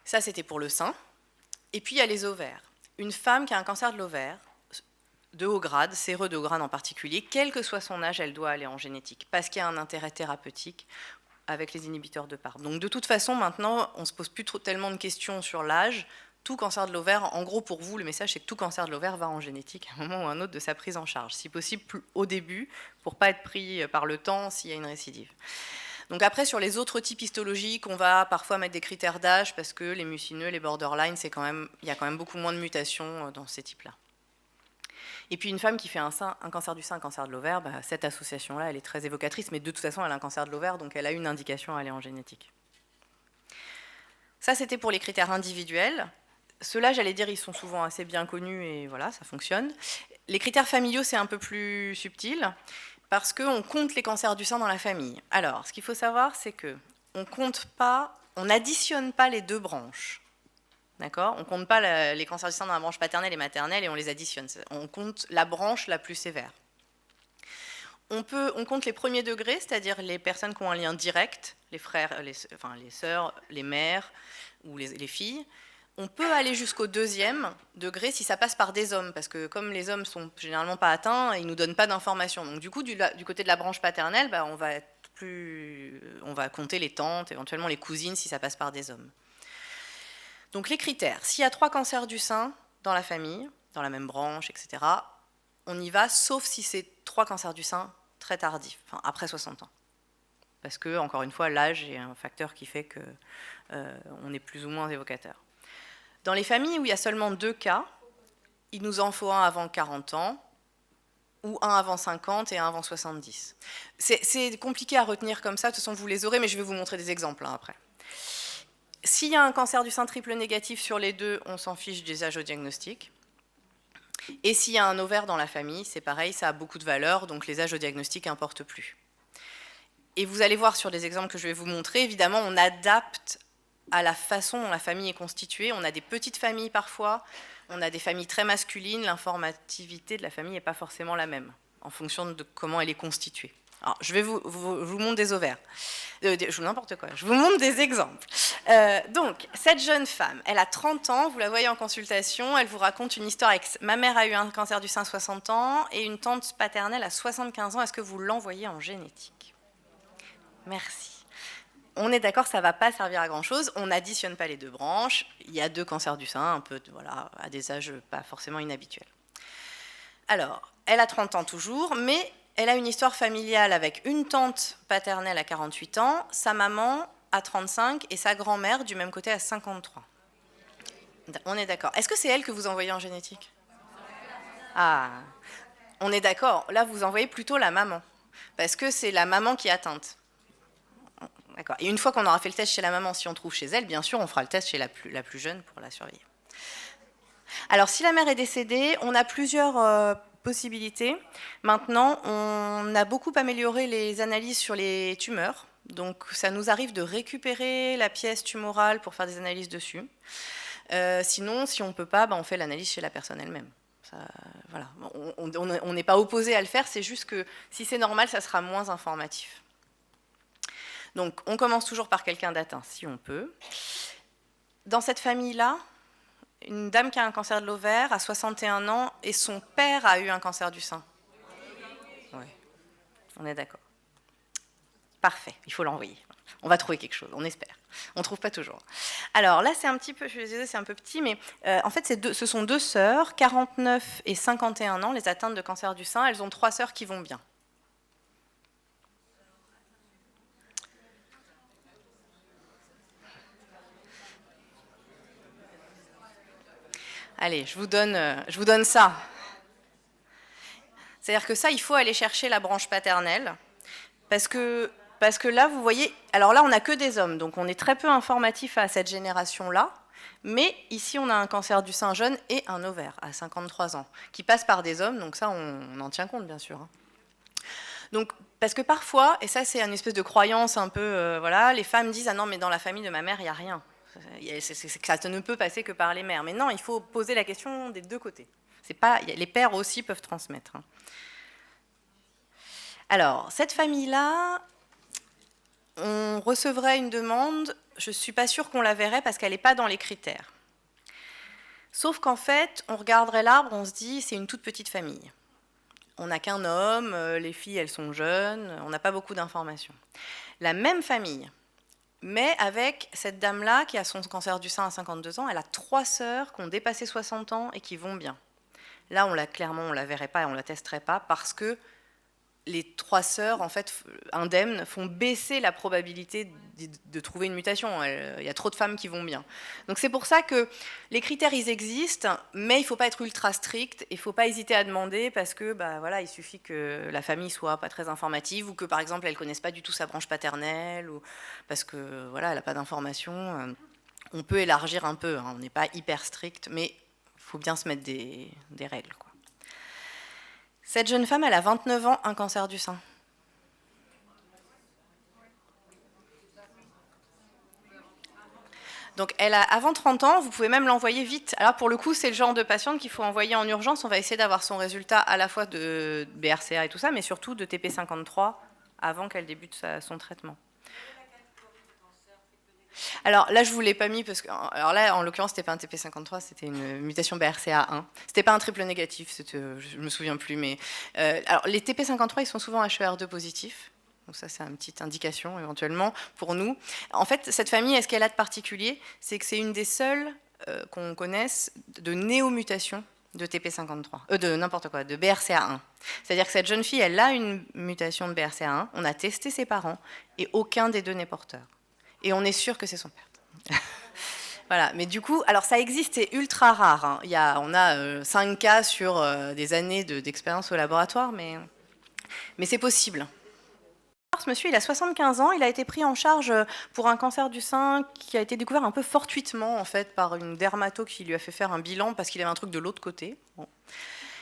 Ça, c'était pour le sein. Et puis, il y a les ovaires. Une femme qui a un cancer de l'ovaire, de haut grade, séreux de haut grade en particulier, quel que soit son âge, elle doit aller en génétique, parce qu'il y a un intérêt thérapeutique avec les inhibiteurs de PARP. Donc de toute façon, maintenant, on ne se pose plus tellement de questions sur l'âge. Tout cancer de l'ovaire, en gros pour vous, le message c'est que tout cancer de l'ovaire va en génétique à un moment ou à un autre de sa prise en charge, si possible au début, pour ne pas être pris par le temps s'il y a une récidive. Donc après, sur les autres types histologiques, on va parfois mettre des critères d'âge, parce que les mucineux, les borderline, il y a quand même beaucoup moins de mutations dans ces types-là. Et puis une femme qui fait un cancer du sein, un cancer de l'ovaire, cette association-là, elle est très évocatrice, mais de toute façon, elle a un cancer de l'ovaire, donc elle a une indication à aller en génétique. Ça, c'était pour les critères individuels. Ceux-là, j'allais dire, ils sont souvent assez bien connus, et voilà, ça fonctionne. Les critères familiaux, c'est un peu plus subtil, parce qu'on compte les cancers du sein dans la famille. Alors, ce qu'il faut savoir, c'est on n'additionne pas les deux branches. D'accord ? On ne compte pas les cancers du sein dans la branche paternelle et maternelle et on les additionne. On compte la branche la plus sévère. On compte les premiers degrés, c'est-à-dire les personnes qui ont un lien direct, les frères, les sœurs, les mères ou les filles. On peut aller jusqu'au deuxième degré si ça passe par des hommes, parce que comme les hommes ne sont généralement pas atteints, ils ne nous donnent pas d'informations. Donc du coup, du côté de la branche paternelle, on va compter les tantes, éventuellement les cousines si ça passe par des hommes. Donc les critères, s'il y a 3 cancers du sein dans la famille, dans la même branche, etc., on y va, sauf si c'est 3 cancers du sein très tardifs, enfin, après 60 ans. Parce que, encore une fois, l'âge est un facteur qui fait qu'on est plus ou moins évocateur. Dans les familles où il y a seulement 2 cas, il nous en faut un avant 40 ans, ou un avant 50 et un avant 70. C'est compliqué à retenir comme ça, de toute façon vous les aurez, mais je vais vous montrer des exemples après. S'il y a un cancer du sein triple négatif sur les 2, on s'en fiche des âges au diagnostic. Et s'il y a un ovaire dans la famille, c'est pareil, ça a beaucoup de valeur, donc les âges au diagnostic n'importent plus. Et vous allez voir sur les exemples que je vais vous montrer, évidemment, on adapte à la façon dont la famille est constituée. On a des petites familles parfois, on a des familles très masculines, l'informativité de la famille n'est pas forcément la même, en fonction de comment elle est constituée. Alors, je vais vous montre des ovaires. Je n'importe quoi, je vous montre des exemples. Donc, cette jeune femme, elle a 30 ans, vous la voyez en consultation, elle vous raconte une histoire avec... Ma mère a eu un cancer du sein à 60 ans et une tante paternelle à 75 ans. Est-ce que vous l'envoyez en génétique? Merci. On est d'accord, ça ne va pas servir à grand-chose. On n'additionne pas les 2 branches. Il y a 2 cancers du sein, un peu, voilà, à des âges pas forcément inhabituels. Alors, elle a 30 ans toujours, mais elle a une histoire familiale avec une tante paternelle à 48 ans, sa maman à 35 et sa grand-mère du même côté à 53. On est d'accord. Est-ce que c'est elle que vous envoyez en génétique? Ah, on est d'accord. Là, vous envoyez plutôt la maman, parce que c'est la maman qui est atteinte. D'accord. Et une fois qu'on aura fait le test chez la maman, si on trouve chez elle, bien sûr, on fera le test chez la plus jeune pour la surveiller. Alors, si la mère est décédée, on a plusieurs possibilités. Maintenant, on a beaucoup amélioré les analyses sur les tumeurs. Donc, ça nous arrive de récupérer la pièce tumorale pour faire des analyses dessus. Sinon, si on ne peut pas, on fait l'analyse chez la personne elle-même. Ça, voilà. On n'est pas opposé à le faire, c'est juste que si c'est normal, ça sera moins informatif. Donc, on commence toujours par quelqu'un d'atteint, si on peut. Dans cette famille-là, une dame qui a un cancer de l'ovaire à 61 ans et son père a eu un cancer du sein. Oui, on est d'accord. Parfait, il faut l'envoyer. On va trouver quelque chose, on espère. On ne trouve pas toujours. Alors là, c'est un petit peu, je suis désolée, c'est un peu petit, mais en fait, ce sont 2 sœurs, 49 et 51 ans, les atteintes de cancer du sein. Elles ont 3 sœurs qui vont bien. Allez, je vous donne ça. C'est-à-dire que ça, il faut aller chercher la branche paternelle, parce que là, vous voyez, alors là, on n'a que des hommes, donc on est très peu informatif à cette génération-là, mais ici, on a un cancer du sein jeune et un ovaire à 53 ans, qui passe par des hommes, donc ça, on en tient compte, bien sûr. Donc, parce que parfois, et ça, c'est une espèce de croyance un peu, voilà, les femmes disent « Ah non, mais dans la famille de ma mère, il n'y a rien ». Ça ne peut passer que par les mères. Mais non, il faut poser la question des 2 côtés. Les pères aussi peuvent transmettre. Alors, cette famille-là, on recevrait une demande, je ne suis pas sûre qu'on la verrait parce qu'elle n'est pas dans les critères. Sauf qu'en fait, on regarderait l'arbre, on se dit, c'est une toute petite famille. On n'a qu'un homme, les filles, elles sont jeunes, on n'a pas beaucoup d'informations. La même famille, mais avec cette dame-là qui a son cancer du sein à 52 ans, elle a 3 sœurs qui ont dépassé 60 ans et qui vont bien. Là, clairement, on ne la verrait pas et on ne la testerait pas parce que les 3 sœurs, en fait, indemnes, font baisser la probabilité de trouver une mutation. Il y a trop de femmes qui vont bien. Donc c'est pour ça que les critères, ils existent, mais il ne faut pas être ultra strict, il ne faut pas hésiter à demander, parce que voilà, il suffit que la famille soit pas très informative, ou que par exemple, elle ne connaisse pas du tout sa branche paternelle, ou parce que voilà, elle n'a pas d'informations. On peut élargir un peu, on n'est pas hyper strict, mais il faut bien se mettre des règles, quoi. Cette jeune femme, elle a 29 ans, un cancer du sein. Donc, elle a avant 30 ans, vous pouvez même l'envoyer vite. Alors, pour le coup, c'est le genre de patiente qu'il faut envoyer en urgence. On va essayer d'avoir son résultat à la fois de BRCA et tout ça, mais surtout de TP53 avant qu'elle débute son traitement. Alors là, je ne vous l'ai pas mis parce que, alors là, en l'occurrence, c'était pas un TP53, c'était une mutation BRCA1. C'était pas un triple négatif, je me souviens plus, mais alors les TP53, ils sont souvent HER2 positifs. Donc ça, c'est une petite indication éventuellement pour nous. En fait, cette famille, ce qu'elle a de particulier, c'est que c'est une des seules qu'on connaisse de néomutation de TP53, de n'importe quoi, de BRCA1. C'est-à-dire que cette jeune fille, elle a une mutation de BRCA1, on a testé ses parents, et aucun des deux n'est porteur. Et on est sûr que c'est son père. Voilà, mais du coup, alors ça existe, c'est ultra rare. Hein. On a 5 cas sur des années d'expérience au laboratoire, mais c'est possible. Ce monsieur, il a 75 ans, il a été pris en charge pour un cancer du sein qui a été découvert un peu fortuitement en fait par une dermato qui lui a fait faire un bilan parce qu'il avait un truc de l'autre côté. Bon.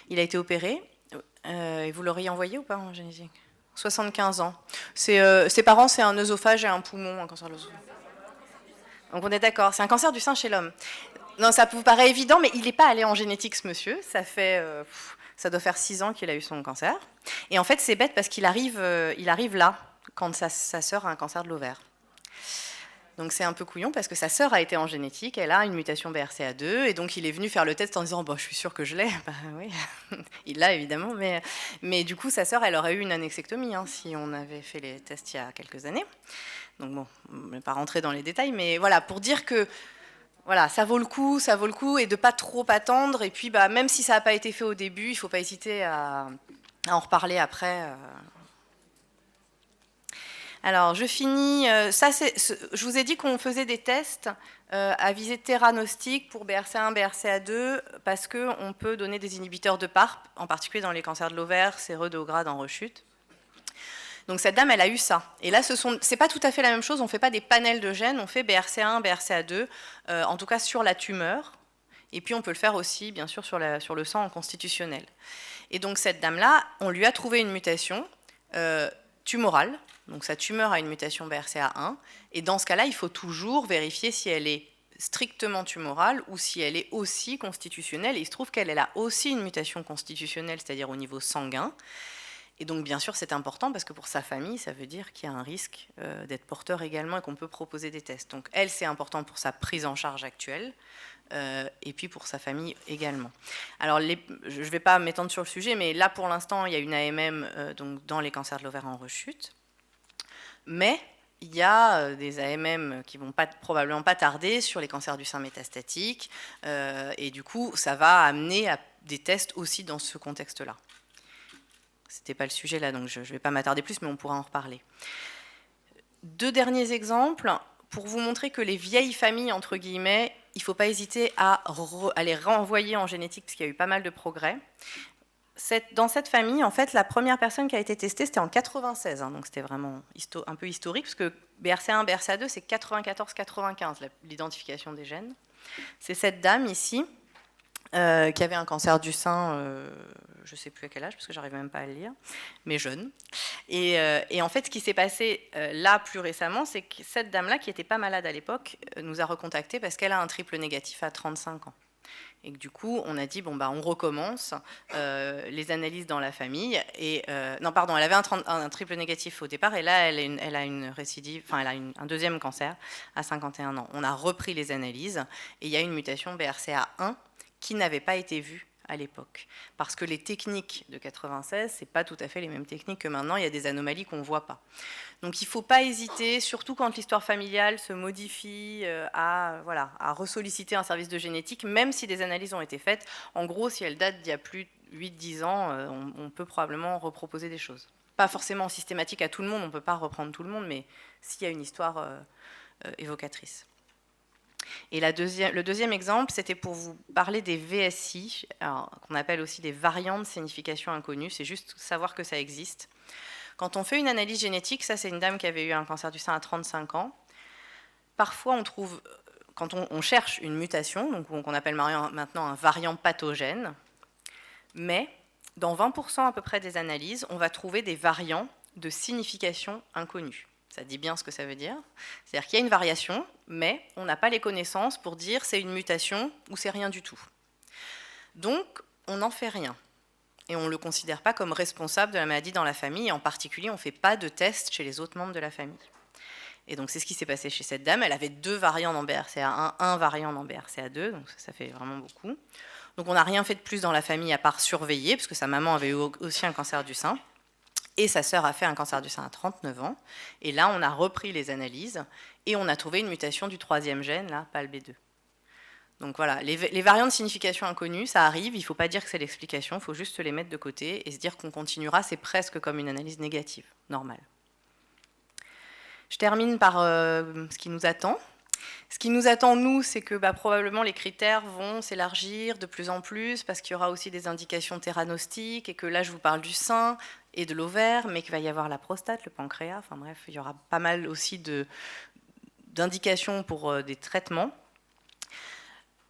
Il a été opéré. Et vous l'auriez envoyé ou pas en génétique? 75 ans. Ses parents, c'est un œsophage et un poumon, un cancer de l'œsophage. Donc on est d'accord, c'est un cancer du sein chez l'homme. Non, ça vous paraît évident, mais il n'est pas allé en génétique, ce monsieur. Ça doit faire 6 ans qu'il a eu son cancer. Et en fait, c'est bête parce qu'il arrive là, quand sa sœur a un cancer de l'ovaire. Donc c'est un peu couillon parce que sa sœur a été en génétique, elle a une mutation BRCA2, et donc il est venu faire le test en disant bon, je suis sûr que je l'ai. Bah oui, il l'a évidemment, mais du coup sa sœur, elle aurait eu une annexectomie hein, si on avait fait les tests il y a quelques années. Donc bon, on ne va pas rentrer dans les détails, mais voilà, pour dire que voilà, ça vaut le coup, et de pas trop attendre. Et puis, bah, même si ça n'a pas été fait au début, il ne faut pas hésiter à en reparler après. Alors, je finis. Je vous ai dit qu'on faisait des tests à visée theranostique pour BRCA1, BRCA2, parce qu'on peut donner des inhibiteurs de PARP, en particulier dans les cancers de l'ovaire, séreux de haut grade en rechute. Donc cette dame, elle a eu ça. Et là, c'est pas tout à fait la même chose. On ne fait pas des panels de gènes, on fait BRCA1, BRCA2, en tout cas sur la tumeur. Et puis on peut le faire aussi, bien sûr, sur le sang en constitutionnel. Et donc cette dame-là, on lui a trouvé une mutation tumorale. Donc sa tumeur a une mutation BRCA1. Et dans ce cas-là, il faut toujours vérifier si elle est strictement tumorale ou si elle est aussi constitutionnelle. Et il se trouve qu'elle a aussi une mutation constitutionnelle, c'est-à-dire au niveau sanguin. Et donc, bien sûr, c'est important parce que pour sa famille, ça veut dire qu'il y a un risque d'être porteur également et qu'on peut proposer des tests. Donc, elle, c'est important pour sa prise en charge actuelle et puis pour sa famille également. Alors, je ne vais pas m'étendre sur le sujet, mais là, pour l'instant, il y a une AMM donc dans les cancers de l'ovaire en rechute. Mais il y a des AMM qui ne vont probablement pas tarder sur les cancers du sein métastatique. Et du coup, ça va amener à des tests aussi dans ce contexte-là. Ce n'était pas le sujet là, donc je ne vais pas m'attarder plus, mais on pourra en reparler. 2 derniers exemples pour vous montrer que les vieilles familles, entre guillemets, il ne faut pas hésiter à les renvoyer en génétique, parce qu'il y a eu pas mal de progrès. Dans cette famille, en fait, la première personne qui a été testée, c'était en 96, hein, donc c'était vraiment un peu historique, parce que BRCA1, BRCA2, c'est 94-95, l'identification des gènes. C'est cette dame ici, qui avait un cancer du sein, je ne sais plus à quel âge, parce que j'arrive même pas à le lire, mais jeune. Et en fait, ce qui s'est passé là, plus récemment, c'est que cette dame-là, qui n'était pas malade à l'époque, nous a recontactés parce qu'elle a un triple négatif à 35 ans. Et que, du coup, on a dit, bon, bah, on recommence les analyses dans la famille. Non, pardon, elle avait un triple négatif au départ, et là, elle a une récidive, enfin, elle a un deuxième cancer à 51 ans. On a repris les analyses, et il y a une mutation BRCA1 qui n'avait pas été vue à l'époque. Parce que les techniques de 96, ce n'est pas tout à fait les mêmes techniques que maintenant, il y a des anomalies qu'on ne voit pas. Donc il ne faut pas hésiter, surtout quand l'histoire familiale se modifie, à ressolliciter un service de génétique, même si des analyses ont été faites. En gros, si elle date d'il y a plus de 8-10 ans, on peut probablement reproposer des choses. Pas forcément systématique à tout le monde, on ne peut pas reprendre tout le monde, mais s'il y a une histoire évocatrice. Et le deuxième exemple, c'était pour vous parler des VSI, qu'on appelle aussi des variants de signification inconnue. C'est juste savoir que ça existe. Quand on fait une analyse génétique, ça c'est une dame qui avait eu un cancer du sein à 35 ans, parfois on trouve, quand on cherche une mutation, donc qu'on appelle maintenant un variant pathogène, mais dans 20% à peu près des analyses, on va trouver des variants de signification inconnue. Ça dit bien ce que ça veut dire. C'est-à-dire qu'il y a une variation, mais on n'a pas les connaissances pour dire c'est une mutation ou c'est rien du tout. Donc, on n'en fait rien. Et on ne le considère pas comme responsable de la maladie dans la famille. Et en particulier, on ne fait pas de tests chez les autres membres de la famille. Et donc, c'est ce qui s'est passé chez cette dame. Elle avait 2 variants dans BRCA1, 1 variant dans BRCA2. Donc, ça fait vraiment beaucoup. Donc, on n'a rien fait de plus dans la famille à part surveiller, parce que sa maman avait eu aussi un cancer du sein. Et sa sœur a fait un cancer du sein à 39 ans. Et là, on a repris les analyses et on a trouvé une mutation du 3e gène, là, PALB2. Donc voilà, les variants de signification inconnus, ça arrive, il ne faut pas dire que c'est l'explication, il faut juste les mettre de côté et se dire qu'on continuera, c'est presque comme une analyse négative, normale. Je termine par ce qui nous attend. Ce qui nous attend, nous, c'est que probablement les critères vont s'élargir de plus en plus parce qu'il y aura aussi des indications théranostiques et que là, je vous parle du sein et de l'ovaire, mais qu'il va y avoir la prostate, le pancréas, enfin bref, il y aura pas mal aussi d'indications pour des traitements.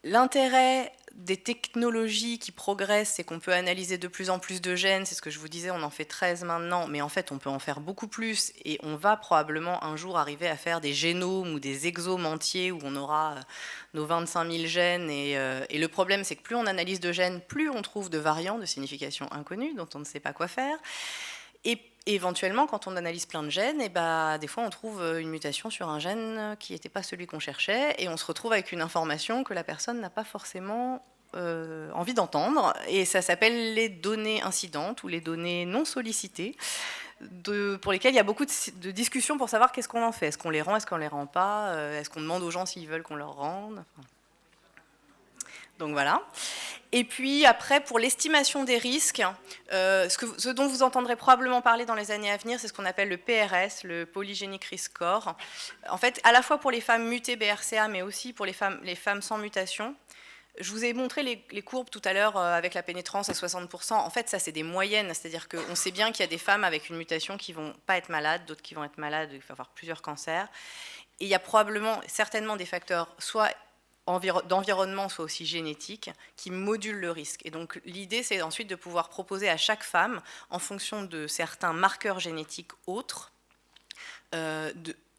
L'intérêt des technologies qui progressent, c'est qu'on peut analyser de plus en plus de gènes, c'est ce que je vous disais, on en fait 13 maintenant, mais en fait on peut en faire beaucoup plus et on va probablement un jour arriver à faire des génomes ou des exomes entiers où on aura nos 25 000 gènes et le problème c'est que plus on analyse de gènes, plus on trouve de variants de signification inconnue dont on ne sait pas quoi faire. Et éventuellement, quand on analyse plein de gènes, des fois on trouve une mutation sur un gène qui n'était pas celui qu'on cherchait, et on se retrouve avec une information que la personne n'a pas forcément envie d'entendre, et ça s'appelle les données incidentes ou les données non sollicitées, pour lesquelles il y a beaucoup de discussions pour savoir qu'est-ce qu'on en fait. Est-ce qu'on les rend, est-ce qu'on ne les rend pas, est-ce qu'on demande aux gens s'ils veulent qu'on leur rende. Donc voilà. Et puis après, pour l'estimation des risques, ce dont vous entendrez probablement parler dans les années à venir, c'est ce qu'on appelle le PRS, le Polygenic Risk Score. En fait, à la fois pour les femmes mutées BRCA, mais aussi pour les femmes sans mutation. Je vous ai montré les courbes tout à l'heure avec la pénétrance à 60%. En fait, ça, c'est des moyennes. C'est-à-dire qu'on sait bien qu'il y a des femmes avec une mutation qui ne vont pas être malades, d'autres qui vont être malades, il va avoir plusieurs cancers. Et il y a certainement des facteurs, soit d'environnement, soit aussi génétique, qui modulent le risque. Et donc l'idée, c'est ensuite de pouvoir proposer à chaque femme, en fonction de certains marqueurs génétiques autres,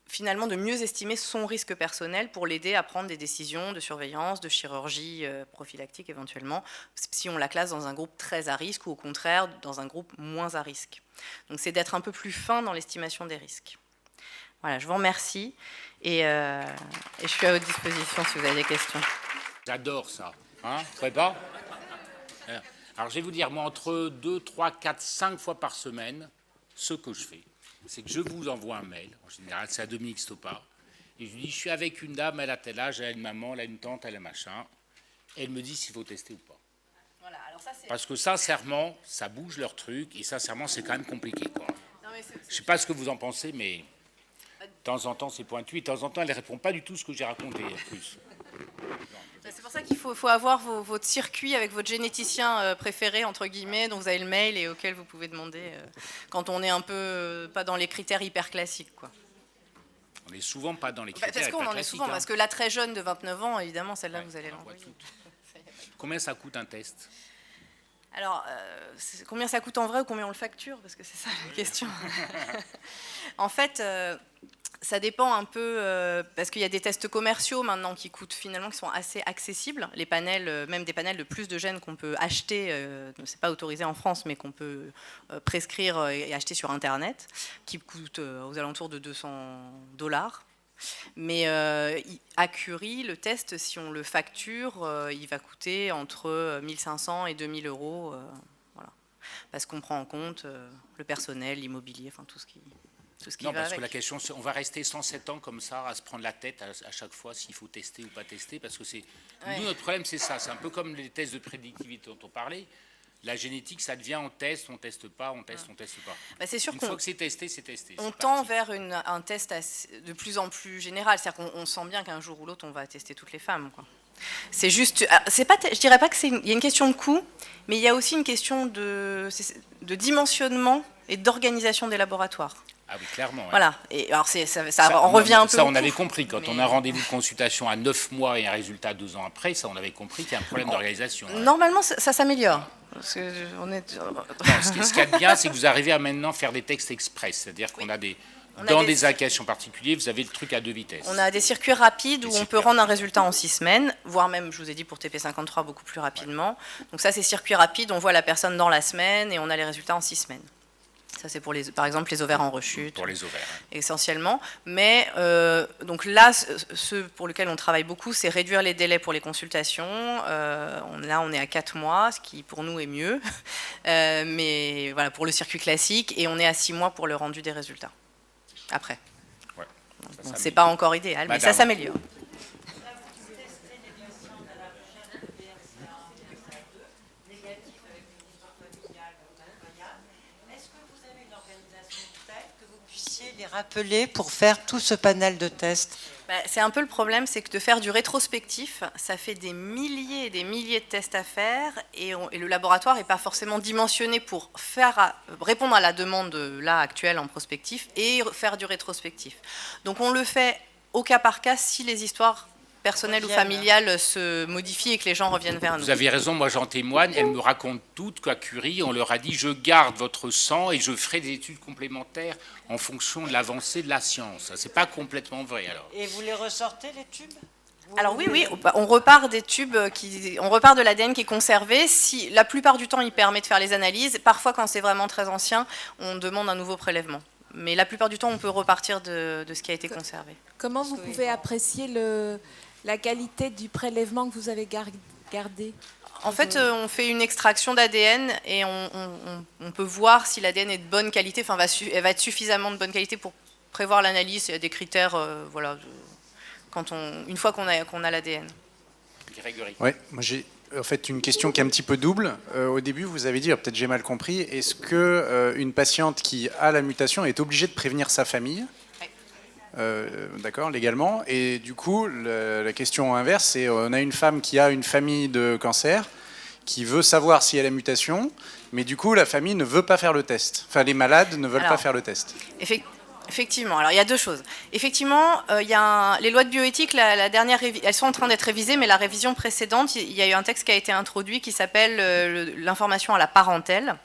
finalement de mieux estimer son risque personnel pour l'aider à prendre des décisions de surveillance, de chirurgie prophylactique éventuellement, si on la classe dans un groupe très à risque ou au contraire dans un groupe moins à risque. Donc c'est d'être un peu plus fin dans l'estimation des risques. Voilà, je vous remercie et je suis à votre disposition si vous avez des questions. J'adore ça. Hein, pas. Alors je vais vous dire, moi entre 2, 3, 4, 5 fois par semaine, ce que je fais, c'est que je vous envoie un mail, en général c'est à Dominique Stoppard, et je lui dis, je suis avec une dame, elle a tel âge, elle a une maman, elle a une tante, elle a machin, et elle me dit s'il faut tester ou pas. Voilà, alors ça, parce que sincèrement, ça bouge leur truc, et sincèrement c'est quand même compliqué, quoi. Je ne sais pas ce que vous en pensez, mais de temps en temps c'est pointu, et de temps en temps elle ne répond pas du tout ce que j'ai raconté en plus. C'est pour ça qu'il faut avoir votre circuit avec votre généticien préféré, entre guillemets, dont vous avez le mail et auquel vous pouvez demander quand on est un peu pas dans les critères hyper classiques, quoi. On n'est souvent pas dans les critères parce qu'on hyper en est classiques. souvent, parce que la très jeune de 29 ans, évidemment, celle-là, vous allez l'envoyer. Combien ça coûte un test ? Alors, combien ça coûte en vrai ou combien on le facture ? Parce que c'est ça la question. En fait, ça dépend un peu, parce qu'il y a des tests commerciaux maintenant qui coûtent finalement, qui sont assez accessibles. Les panels, même des panels de plus de gènes qu'on peut acheter, c'est pas autorisé en France, mais qu'on peut prescrire et acheter sur Internet, qui coûtent aux alentours de $200. Mais à Curie, le test, si on le facture, il va coûter entre 1 500 et 2 000 euros, voilà, parce qu'on prend en compte le personnel, l'immobilier, enfin tout ce qui non, va parce avec. que la question, c'est, on va rester 107 ans comme ça, à se prendre la tête à chaque fois s'il faut tester ou pas tester, parce que c'est... Ouais. Nous, notre problème, c'est ça. C'est un peu comme les tests de prédictivité dont on parlait. La génétique, ça devient on teste pas, on teste pas. C'est sûr Une fois que c'est testé, c'est testé. On tend vers un test de plus en plus général. C'est-à-dire qu'on sent bien qu'un jour ou l'autre, on va tester toutes les femmes, quoi. C'est juste, je dirais pas il y a une question de coût, mais il y a aussi une question de dimensionnement et d'organisation des laboratoires. Ah oui, clairement. Ouais. Voilà. Et alors ça en revient un peu. Ça, on avait compris. Quand on a un rendez-vous de consultation à 9 mois et un résultat 2 ans après, ça, on avait compris qu'il y a un problème d'organisation. Normalement, ça s'améliore. Parce que non, ce qui est bien, c'est que vous arrivez à maintenant faire des textes express. C'est-à-dire qu'on a des... Dans des indications particulières, vous avez le truc à 2 vitesses. On a des circuits rapides où on peut rendre un résultat en 6 semaines, voire même, je vous ai dit, pour TP53, beaucoup plus rapidement. Ouais. Donc ça, c'est circuits rapides, on voit la personne dans la semaine et on a les résultats en 6 semaines. Ça, c'est pour, par exemple, les ovaires en rechute. Pour les ovaires. Essentiellement. Mais donc là, ce pour lequel on travaille beaucoup, c'est réduire les délais pour les consultations. Là, on est à 4 mois, ce qui, pour nous, est mieux. Mais voilà, pour le circuit classique. Et on est à 6 mois pour le rendu des résultats. Après. Ouais, bon, c'est pas encore idéal, mais ça s'améliore. interpeller pour faire tout ce panel de tests? C'est un peu le problème, c'est que de faire du rétrospectif, ça fait des milliers et des milliers de tests à faire et le laboratoire n'est pas forcément dimensionné pour répondre à la demande là actuelle en prospectif et faire du rétrospectif. Donc on le fait au cas par cas si les histoires personnelles ou familiales se modifient et que les gens reviennent vers nous. Vous avez raison, moi j'en témoigne, elles me racontent toutes qu'à Curie, on leur a dit je garde votre sang et je ferai des études complémentaires en fonction de l'avancée de la science. C'est pas complètement vrai alors. Et vous les ressortez les tubes? Alors oui, on repart des tubes, on repart de l'ADN qui est conservé. Si, la plupart du temps, il permet de faire les analyses. Parfois, quand c'est vraiment très ancien, on demande un nouveau prélèvement. Mais la plupart du temps, on peut repartir de ce qui a été conservé. Comment vous pouvez apprécier la qualité du prélèvement que vous avez gardé? En fait, on fait une extraction d'ADN et on peut voir si l'ADN est de bonne qualité, enfin, elle va être suffisamment de bonne qualité pour prévoir l'analyse. Il y a des critères, voilà, une fois qu'on a l'ADN. Oui, moi j'ai en fait une question qui est un petit peu double. Au début, vous avez dit, peut-être j'ai mal compris, est-ce qu'une patiente qui a la mutation est obligée de prévenir sa famille? D'accord, légalement. Et du coup, la question inverse, c'est on a une femme qui a une famille de cancer, qui veut savoir si elle a la mutation, mais du coup, la famille ne veut pas faire le test. Enfin, les malades ne veulent pas faire le test. Effectivement, alors il y a deux choses. Effectivement, les lois de bioéthique, elles sont en train d'être révisées, mais la révision précédente, il y a eu un texte qui a été introduit qui s'appelle l'information à la parentèle,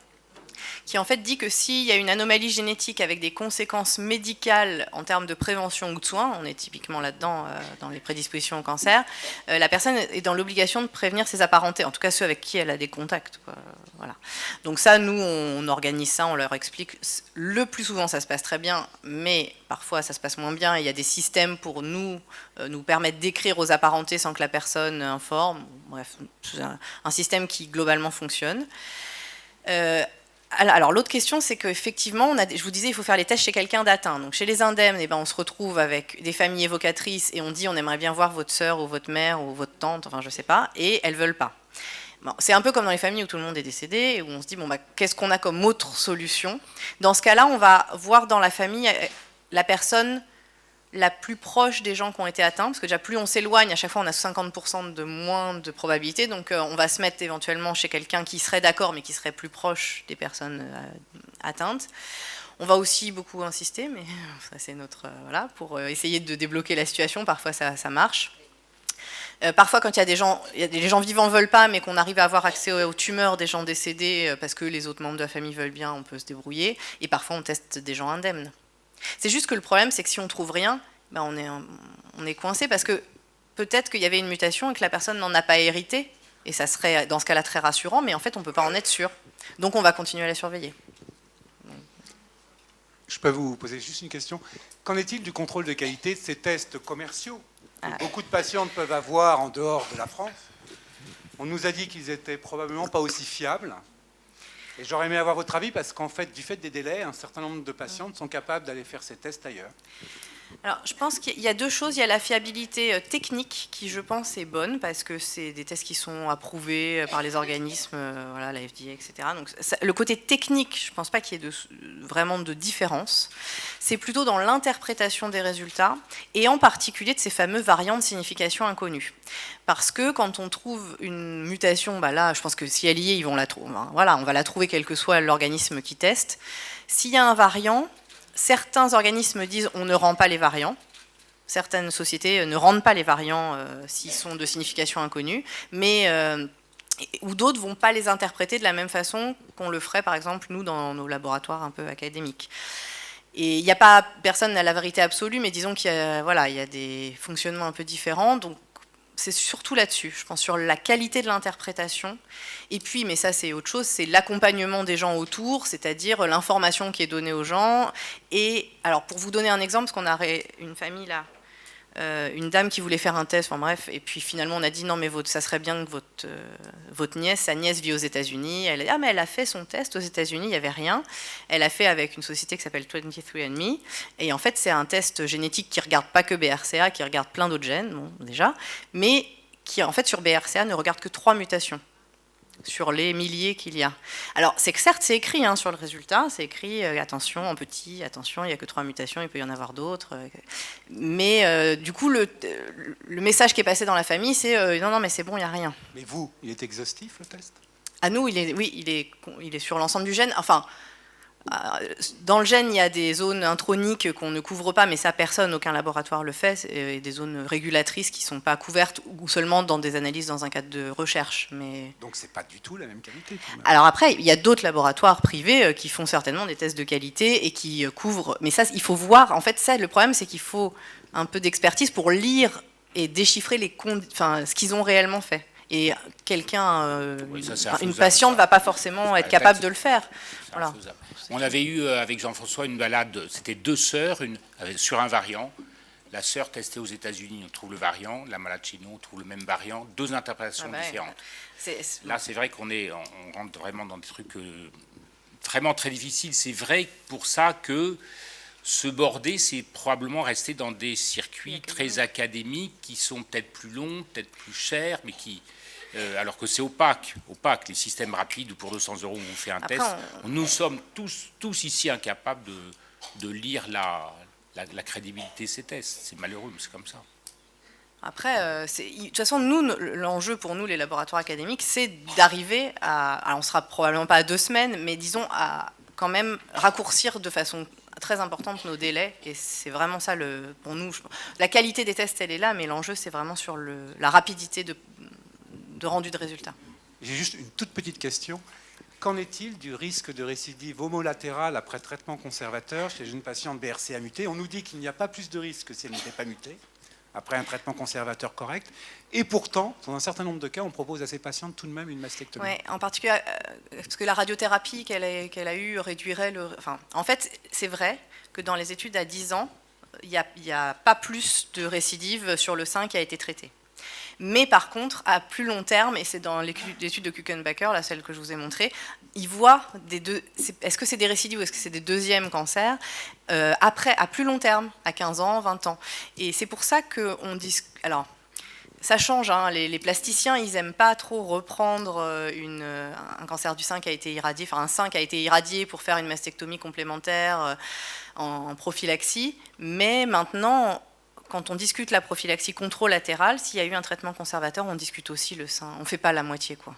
qui en fait dit que s'il y a une anomalie génétique avec des conséquences médicales en termes de prévention ou de soins, on est typiquement là-dedans dans les prédispositions au cancer, la personne est dans l'obligation de prévenir ses apparentés, en tout cas ceux avec qui elle a des contacts, quoi. Voilà. Donc ça, nous, on organise ça, on leur explique. Le plus souvent, ça se passe très bien, mais parfois, ça se passe moins bien. Il y a des systèmes pour nous permettre d'écrire aux apparentés sans que la personne informe. Bref, c'est un système qui, globalement, fonctionne. Alors l'autre question, c'est qu'effectivement, je vous disais, il faut faire les tests chez quelqu'un d'atteint. Donc chez les indemnes, on se retrouve avec des familles évocatrices et on dit on aimerait bien voir votre sœur ou votre mère ou votre tante, enfin je sais pas, et elles veulent pas. Bon, c'est un peu comme dans les familles où tout le monde est décédé et où on se dit qu'est-ce qu'on a comme autre solution? Dans ce cas-là, on va voir dans la famille la personne la plus proche des gens qui ont été atteints, parce que déjà plus on s'éloigne, à chaque fois on a 50% de moins de probabilité, donc on va se mettre éventuellement chez quelqu'un qui serait d'accord, mais qui serait plus proche des personnes atteintes. On va aussi beaucoup insister, mais ça c'est voilà, pour essayer de débloquer la situation, parfois ça marche. Parfois, quand il y a des gens vivants ne veulent pas, mais qu'on arrive à avoir accès aux tumeurs des gens décédés parce que les autres membres de la famille veulent bien, on peut se débrouiller. Et parfois, on teste des gens indemnes. C'est juste que le problème, c'est que si on ne trouve rien, on est coincé parce que peut-être qu'il y avait une mutation et que la personne n'en a pas hérité. Et ça serait, dans ce cas-là, très rassurant, mais en fait, on ne peut pas en être sûr. Donc, on va continuer à la surveiller. Je peux vous poser juste une question. Qu'en est-il du contrôle de qualité de ces tests commerciaux que beaucoup de patientes peuvent avoir en dehors de la France? On nous a dit qu'ils étaient probablement pas aussi fiables. Et j'aurais aimé avoir votre avis parce qu'en fait, du fait des délais, un certain nombre de patientes sont capables d'aller faire ces tests ailleurs. Alors, je pense qu'il y a deux choses. Il y a la fiabilité technique qui, je pense, est bonne parce que c'est des tests qui sont approuvés par les organismes, voilà, la FDA, etc. Donc, le côté technique, je ne pense pas qu'il y ait vraiment de différence. C'est plutôt dans l'interprétation des résultats et en particulier de ces fameux variants de signification inconnus. Parce que quand on trouve une mutation, là, je pense que si elle y est, ils vont la trouver. Voilà, on va la trouver quel que soit l'organisme qui teste. S'il y a un variant, certains organismes disent on ne rend pas les variants. Certaines sociétés ne rendent pas les variants s'ils sont de signification inconnue, ou d'autres ne vont pas les interpréter de la même façon qu'on le ferait, par exemple, nous, dans nos laboratoires un peu académiques. Et il n'y a pas, personne n'a la vérité absolue, mais disons qu'il y a des fonctionnements un peu différents. Donc, c'est surtout là-dessus, je pense, sur la qualité de l'interprétation. Et puis, mais ça c'est autre chose, c'est l'accompagnement des gens autour, c'est-à-dire l'information qui est donnée aux gens. Et alors, pour vous donner un exemple, parce qu'on a une famille là, une dame qui voulait faire un test, enfin bref, et puis finalement on a dit non mais ça serait bien que votre nièce, sa nièce vit aux États-Unis. Elle a dit mais elle a fait son test aux États-Unis, il n'y avait rien. Elle a fait avec une société qui s'appelle 23andMe, et en fait c'est un test génétique qui regarde pas que BRCA, qui regarde plein d'autres gènes, bon, déjà, mais qui en fait sur BRCA ne regarde que 3 mutations. sur les milliers qu'il y a. Alors, c'est que certes, c'est écrit sur le résultat, c'est écrit attention, en petit, attention, il n'y a que 3 mutations, il peut y en avoir d'autres. Mais du coup, le message qui est passé dans la famille, c'est non, mais c'est bon, il n'y a rien. Mais vous, il est exhaustif le test? À nous, il est sur l'ensemble du gène. Enfin, dans le gène, il y a des zones introniques qu'on ne couvre pas, mais ça, personne, aucun laboratoire le fait, et des zones régulatrices qui ne sont pas couvertes, ou seulement dans des analyses dans un cadre de recherche. Mais... Donc c'est pas du tout la même qualité. Alors après, il y a d'autres laboratoires privés qui font certainement des tests de qualité et qui couvrent... Mais ça, il faut voir. En fait, ça, le problème, c'est qu'il faut un peu d'expertise pour lire et déchiffrer ce qu'ils ont réellement fait. Et quelqu'un, une patiente ne va pas forcément être capable de le faire. Voilà. On avait eu avec Jean-François une balade, c'était 2 sœurs sur un variant. La sœur testée aux États-Unis, on trouve le variant, la malade chez nous, on trouve le même variant, 2 interprétations différentes. Là, c'est vrai qu'on rentre vraiment dans des trucs vraiment très difficiles. C'est vrai pour ça que se border, c'est probablement rester dans des circuits très académiques qui sont peut-être plus longs, peut-être plus chers, mais qui... alors que c'est opaque, les systèmes rapides où pour 200 € on vous fait un test. Nous sommes tous ici incapables de lire la crédibilité de ces tests. C'est malheureux, mais c'est comme ça. Après, de toute façon, l'enjeu pour nous, les laboratoires académiques, c'est d'arriver à... Alors, on ne sera probablement pas à 2 semaines, mais disons à quand même raccourcir de façon très importante nos délais. Et c'est vraiment ça, pour nous. La qualité des tests, elle est là, mais l'enjeu, c'est vraiment sur la rapidité de rendu de résultats. J'ai juste une toute petite question. Qu'en est-il du risque de récidive homolatérale après traitement conservateur chez une patiente BRCA mutée? On nous dit qu'il n'y a pas plus de risque que si elle n'était pas mutée, après un traitement conservateur correct. Et pourtant, dans un certain nombre de cas, on propose à ces patientes tout de même une mastectomie. Oui, en particulier, parce que la radiothérapie qu'elle a eue réduirait le... Enfin, en fait, c'est vrai que dans les études à 10 ans, il n'y a pas plus de récidive sur le sein qui a été traité. Mais par contre, à plus long terme, et c'est dans l'étude de Kuchenbacker, là, celle que je vous ai montrée, ils voient est-ce que c'est des récidives ou est-ce que c'est des deuxièmes cancers après, à plus long terme, à 15 ans, 20 ans. Et c'est pour ça qu'on dit... Alors, ça change, les plasticiens, ils n'aiment pas trop reprendre un cancer du sein qui a été irradié, enfin un sein qui a été irradié pour faire une mastectomie complémentaire en prophylaxie. Mais maintenant... Quand on discute la prophylaxie contralatérale, s'il y a eu un traitement conservateur, on discute aussi le sein. On ne fait pas la moitié, quoi.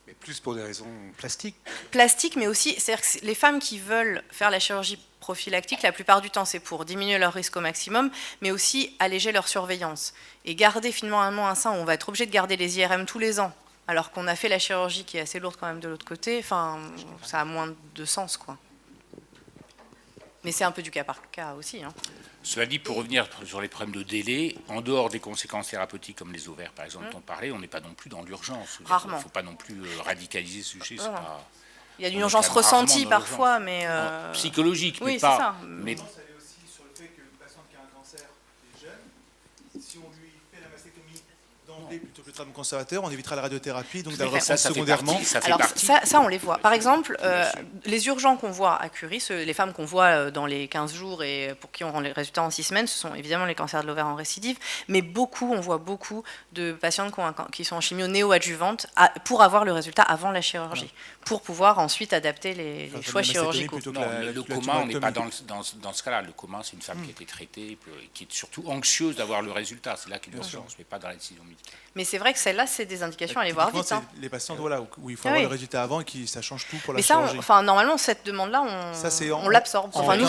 Mais plus pour des raisons plastiques. Plastiques, mais aussi, c'est-à-dire que les femmes qui veulent faire la chirurgie prophylactique, la plupart du temps, c'est pour diminuer leur risque au maximum, mais aussi alléger leur surveillance. Et garder finalement un sein où on va être obligé de garder les IRM tous les ans, alors qu'on a fait la chirurgie qui est assez lourde quand même de l'autre côté, enfin, ça a moins de sens, quoi. Mais c'est un peu du cas par cas aussi. Cela dit, pour revenir sur les problèmes de délai, en dehors des conséquences thérapeutiques comme les ovaires, par exemple, dont on parlait, on n'est pas non plus dans l'urgence. Rarement. Il ne faut pas non plus radicaliser ce sujet. Il y a une urgence ressentie parfois, mais... Psychologique, oui, mais pas... Ça. Mais... Ça allait aussi sur le fait qu'une patiente qui a un cancer est jeune, si on lui fait la mastectomie d'emblée plutôt que le traitement conservateur, on évitera la radiothérapie, donc d'avoir ça secondairement. Alors ça, on les voit. Par exemple, les urgents qu'on voit à Curie, les femmes qu'on voit dans les 15 jours et pour qui on rend les résultats en 6 semaines, ce sont évidemment les cancers de l'ovaire en récidive, mais on voit beaucoup de patientes qui sont en chimio néoadjuvante pour avoir le résultat avant la chirurgie, pour pouvoir ensuite adapter les choix chirurgicaux. Non, le coma, on n'est pas dans ce cas-là. Le coma, c'est une femme qui a été traitée, qui est surtout anxieuse d'avoir le résultat. C'est là qu'il y a l'urgence, mais pas dans la décision médicale. Mais c'est vrai que celle-là, c'est des indications à aller voir vite. Les patients où il faut avoir le résultat avant et ça change tout pour la mais ça, chirurgie. Normalement, cette demande-là, on l'absorbe. Enfin, nous,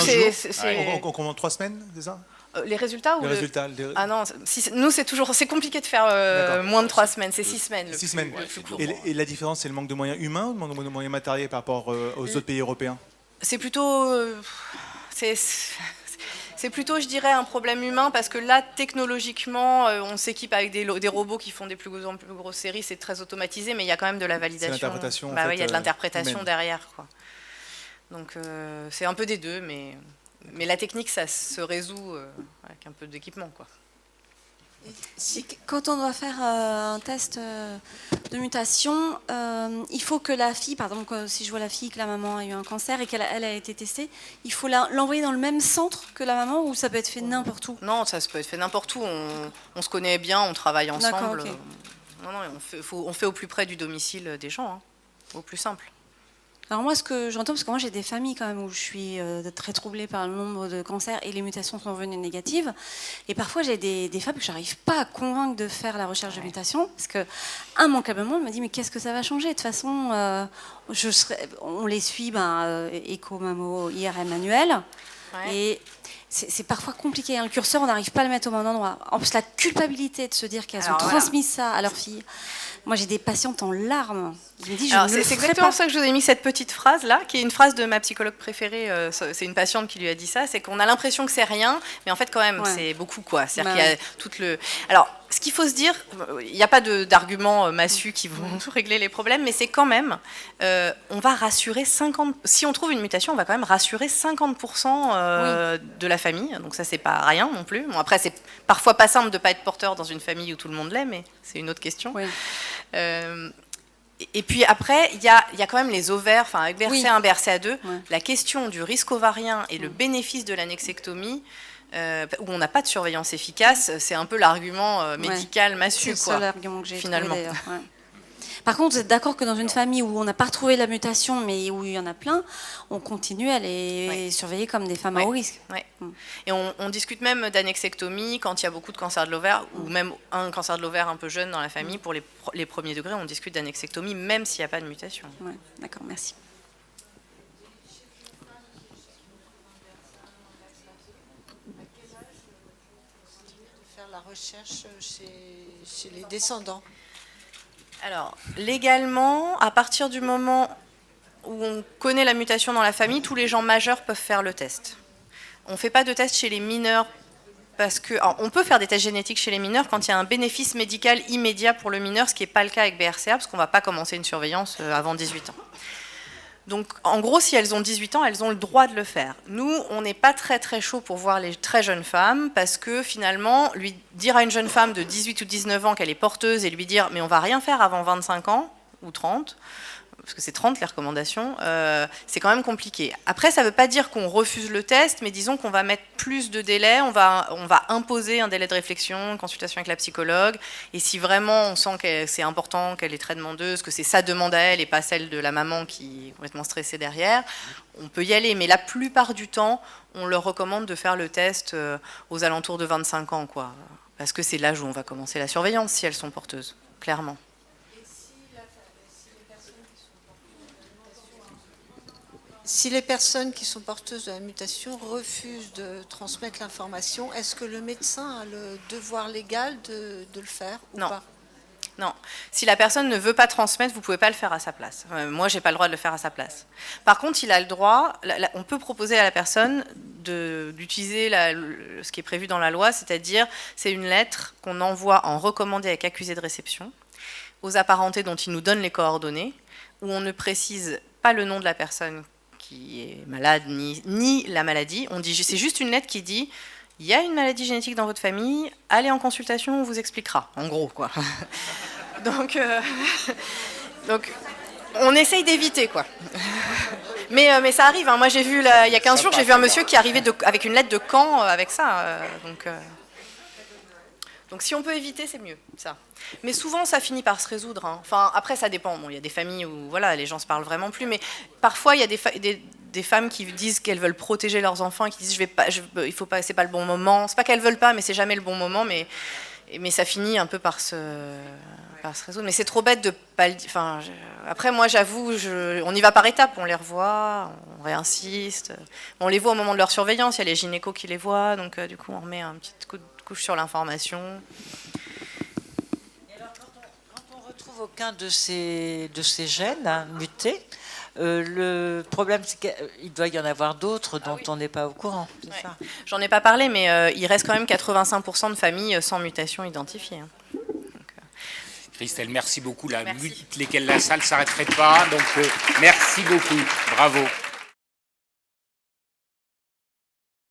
On commande 3 semaines, c'est ça? Les résultats ou résultats. Ah non, nous, c'est compliqué de faire moins de 3 semaines. C'est 6 semaines. 6 semaines. Et la différence, c'est le manque de moyens humains ou le manque de moyens matériels par rapport aux autres pays européens? C'est plutôt... C'est plutôt, je dirais, un problème humain parce que là, technologiquement, on s'équipe avec des robots qui font des plus grosses séries, c'est très automatisé, mais il y a quand même de la validation. C'est l'interprétation. Bah oui, il y a de l'interprétation derrière, quoi. Donc c'est un peu des deux, mais la technique, ça se résout avec un peu d'équipement, quoi. Quand on doit faire un test de mutation, il faut que la fille, par exemple, si je vois la fille que la maman a eu un cancer et qu'elle a été testée, il faut l'envoyer dans le même centre que la maman ou ça peut être fait n'importe où? Non, ça peut être fait n'importe où. On se connaît bien, on travaille ensemble. Okay. Non, on fait au plus près du domicile des gens. au plus simple. Alors moi, ce que j'entends, parce que moi j'ai des familles quand même où je suis très troublée par le nombre de cancers et les mutations sont devenues négatives. Et parfois j'ai des femmes que je n'arrive pas à convaincre de faire la recherche de mutation, parce que immanquablement, elle me dit mais qu'est-ce que ça va changer? De toute façon, on les suit, écho, mammo, IRM manuel. Ouais. Et c'est parfois compliqué. Le curseur, on n'arrive pas à le mettre au bon endroit. En plus, la culpabilité de se dire qu'elles ont transmis ça à leur fille. Moi, j'ai des patientes en larmes. Je me dis, c'est exactement ça que je vous ai mis cette petite phrase-là, qui est une phrase de ma psychologue préférée. C'est une patiente qui lui a dit ça. C'est qu'on a l'impression que c'est rien, mais en fait, quand même, c'est beaucoup, quoi. C'est-à-dire qu'il y a tout le... Alors, ce qu'il faut se dire, il n'y a pas d'arguments massus qui vont régler les problèmes, mais c'est quand même, on va rassurer 50... Si on trouve une mutation, on va quand même rassurer 50% de la famille. Donc ça, c'est pas rien non plus. Bon, après, c'est parfois pas simple de ne pas être porteur dans une famille où tout le monde l'est, mais c'est une autre question. Oui. Et puis après, il y a quand même les ovaires, enfin avec BRCA1, BRCA2, la question du risque ovarien et le bénéfice de l'annexectomie, où on n'a pas de surveillance efficace, c'est un peu l'argument médical massu, c'est quoi. C'est l'argument que j'ai finalement. Trouvé, Par contre, vous êtes d'accord que dans une famille où on n'a pas retrouvé la mutation, mais où il y en a plein, on continue à les surveiller comme des femmes à haut risque. Ouais. Et on discute même d'annexectomie quand il y a beaucoup de cancers de l'ovaire, ou même un cancer de l'ovaire un peu jeune dans la famille. Pour les premiers degrés, on discute d'annexectomie, même s'il n'y a pas de mutation. Ouais, d'accord, merci. Faire la recherche chez les descendants. Alors, légalement, à partir du moment où on connaît la mutation dans la famille, tous les gens majeurs peuvent faire le test. On ne fait pas de test chez les mineurs parce que... Alors, on peut faire des tests génétiques chez les mineurs quand il y a un bénéfice médical immédiat pour le mineur, ce qui n'est pas le cas avec BRCA, parce qu'on ne va pas commencer une surveillance avant 18 ans. Donc, en gros, si elles ont 18 ans, elles ont le droit de le faire. Nous, on n'est pas très très chaud pour voir les très jeunes femmes, parce que finalement, lui dire à une jeune femme de 18 ou 19 ans qu'elle est porteuse et lui dire « mais on va rien faire avant 25 ans ou 30 », parce que c'est 30 les recommandations, c'est quand même compliqué. Après, ça ne veut pas dire qu'on refuse le test, mais disons qu'on va mettre plus de délais, on va imposer un délai de réflexion, une consultation avec la psychologue, et si vraiment on sent que c'est important, qu'elle est très demandeuse, que c'est sa demande à elle et pas celle de la maman qui est complètement stressée derrière, on peut y aller. Mais la plupart du temps, on leur recommande de faire le test aux alentours de 25 ans, quoi, parce que c'est l'âge où on va commencer la surveillance si elles sont porteuses, clairement. Si les personnes qui sont porteuses de la mutation refusent de transmettre l'information, est-ce que le médecin a le devoir légal de le faire ou pas? Non. Si la personne ne veut pas transmettre, vous ne pouvez pas le faire à sa place. Moi, je n'ai pas le droit de le faire à sa place. Par contre, il a le droit, on peut proposer à la personne d'utiliser ce qui est prévu dans la loi, c'est-à-dire c'est une lettre qu'on envoie en recommandé avec accusé de réception aux apparentés dont il nous donne les coordonnées, où on ne précise pas le nom de la personne qui est malade, ni la maladie. On dit, c'est juste une lettre qui dit « il y a une maladie génétique dans votre famille, allez en consultation, on vous expliquera », en gros, quoi. Donc, on essaye d'éviter, quoi. Mais ça arrive, hein. Moi, j'ai vu, il y a 15 jours, j'ai vu un monsieur qui arrivait avec une lettre de Caen avec ça. Donc si on peut éviter, c'est mieux, ça. Mais souvent, ça finit par se résoudre, hein. Enfin, après, ça dépend. Bon, il y a des familles où voilà, les gens se parlent vraiment plus, mais parfois, il y a des femmes qui disent qu'elles veulent protéger leurs enfants et qui disent il faut pas, c'est pas le bon moment. C'est pas qu'elles veulent pas, mais c'est jamais le bon moment. Mais ça finit un peu par se résoudre. Mais c'est trop bête de pas le dire. Enfin, après, moi, j'avoue, on y va par étapes. On les revoit, on réinsiste. On les voit au moment de leur surveillance. Il y a les gynécos qui les voient, donc du coup, on remet un petit coup de couche sur l'information. Et alors, quand on retrouve aucun de ces gènes mutés, le problème, c'est qu'il doit y en avoir d'autres dont on n'est pas au courant. Ouais. J'en ai pas parlé, mais il reste quand même 85% de familles sans mutation identifiée. Christelle, merci beaucoup. Lesquelles la salle ne s'arrêterait pas. Donc, merci beaucoup. Bravo.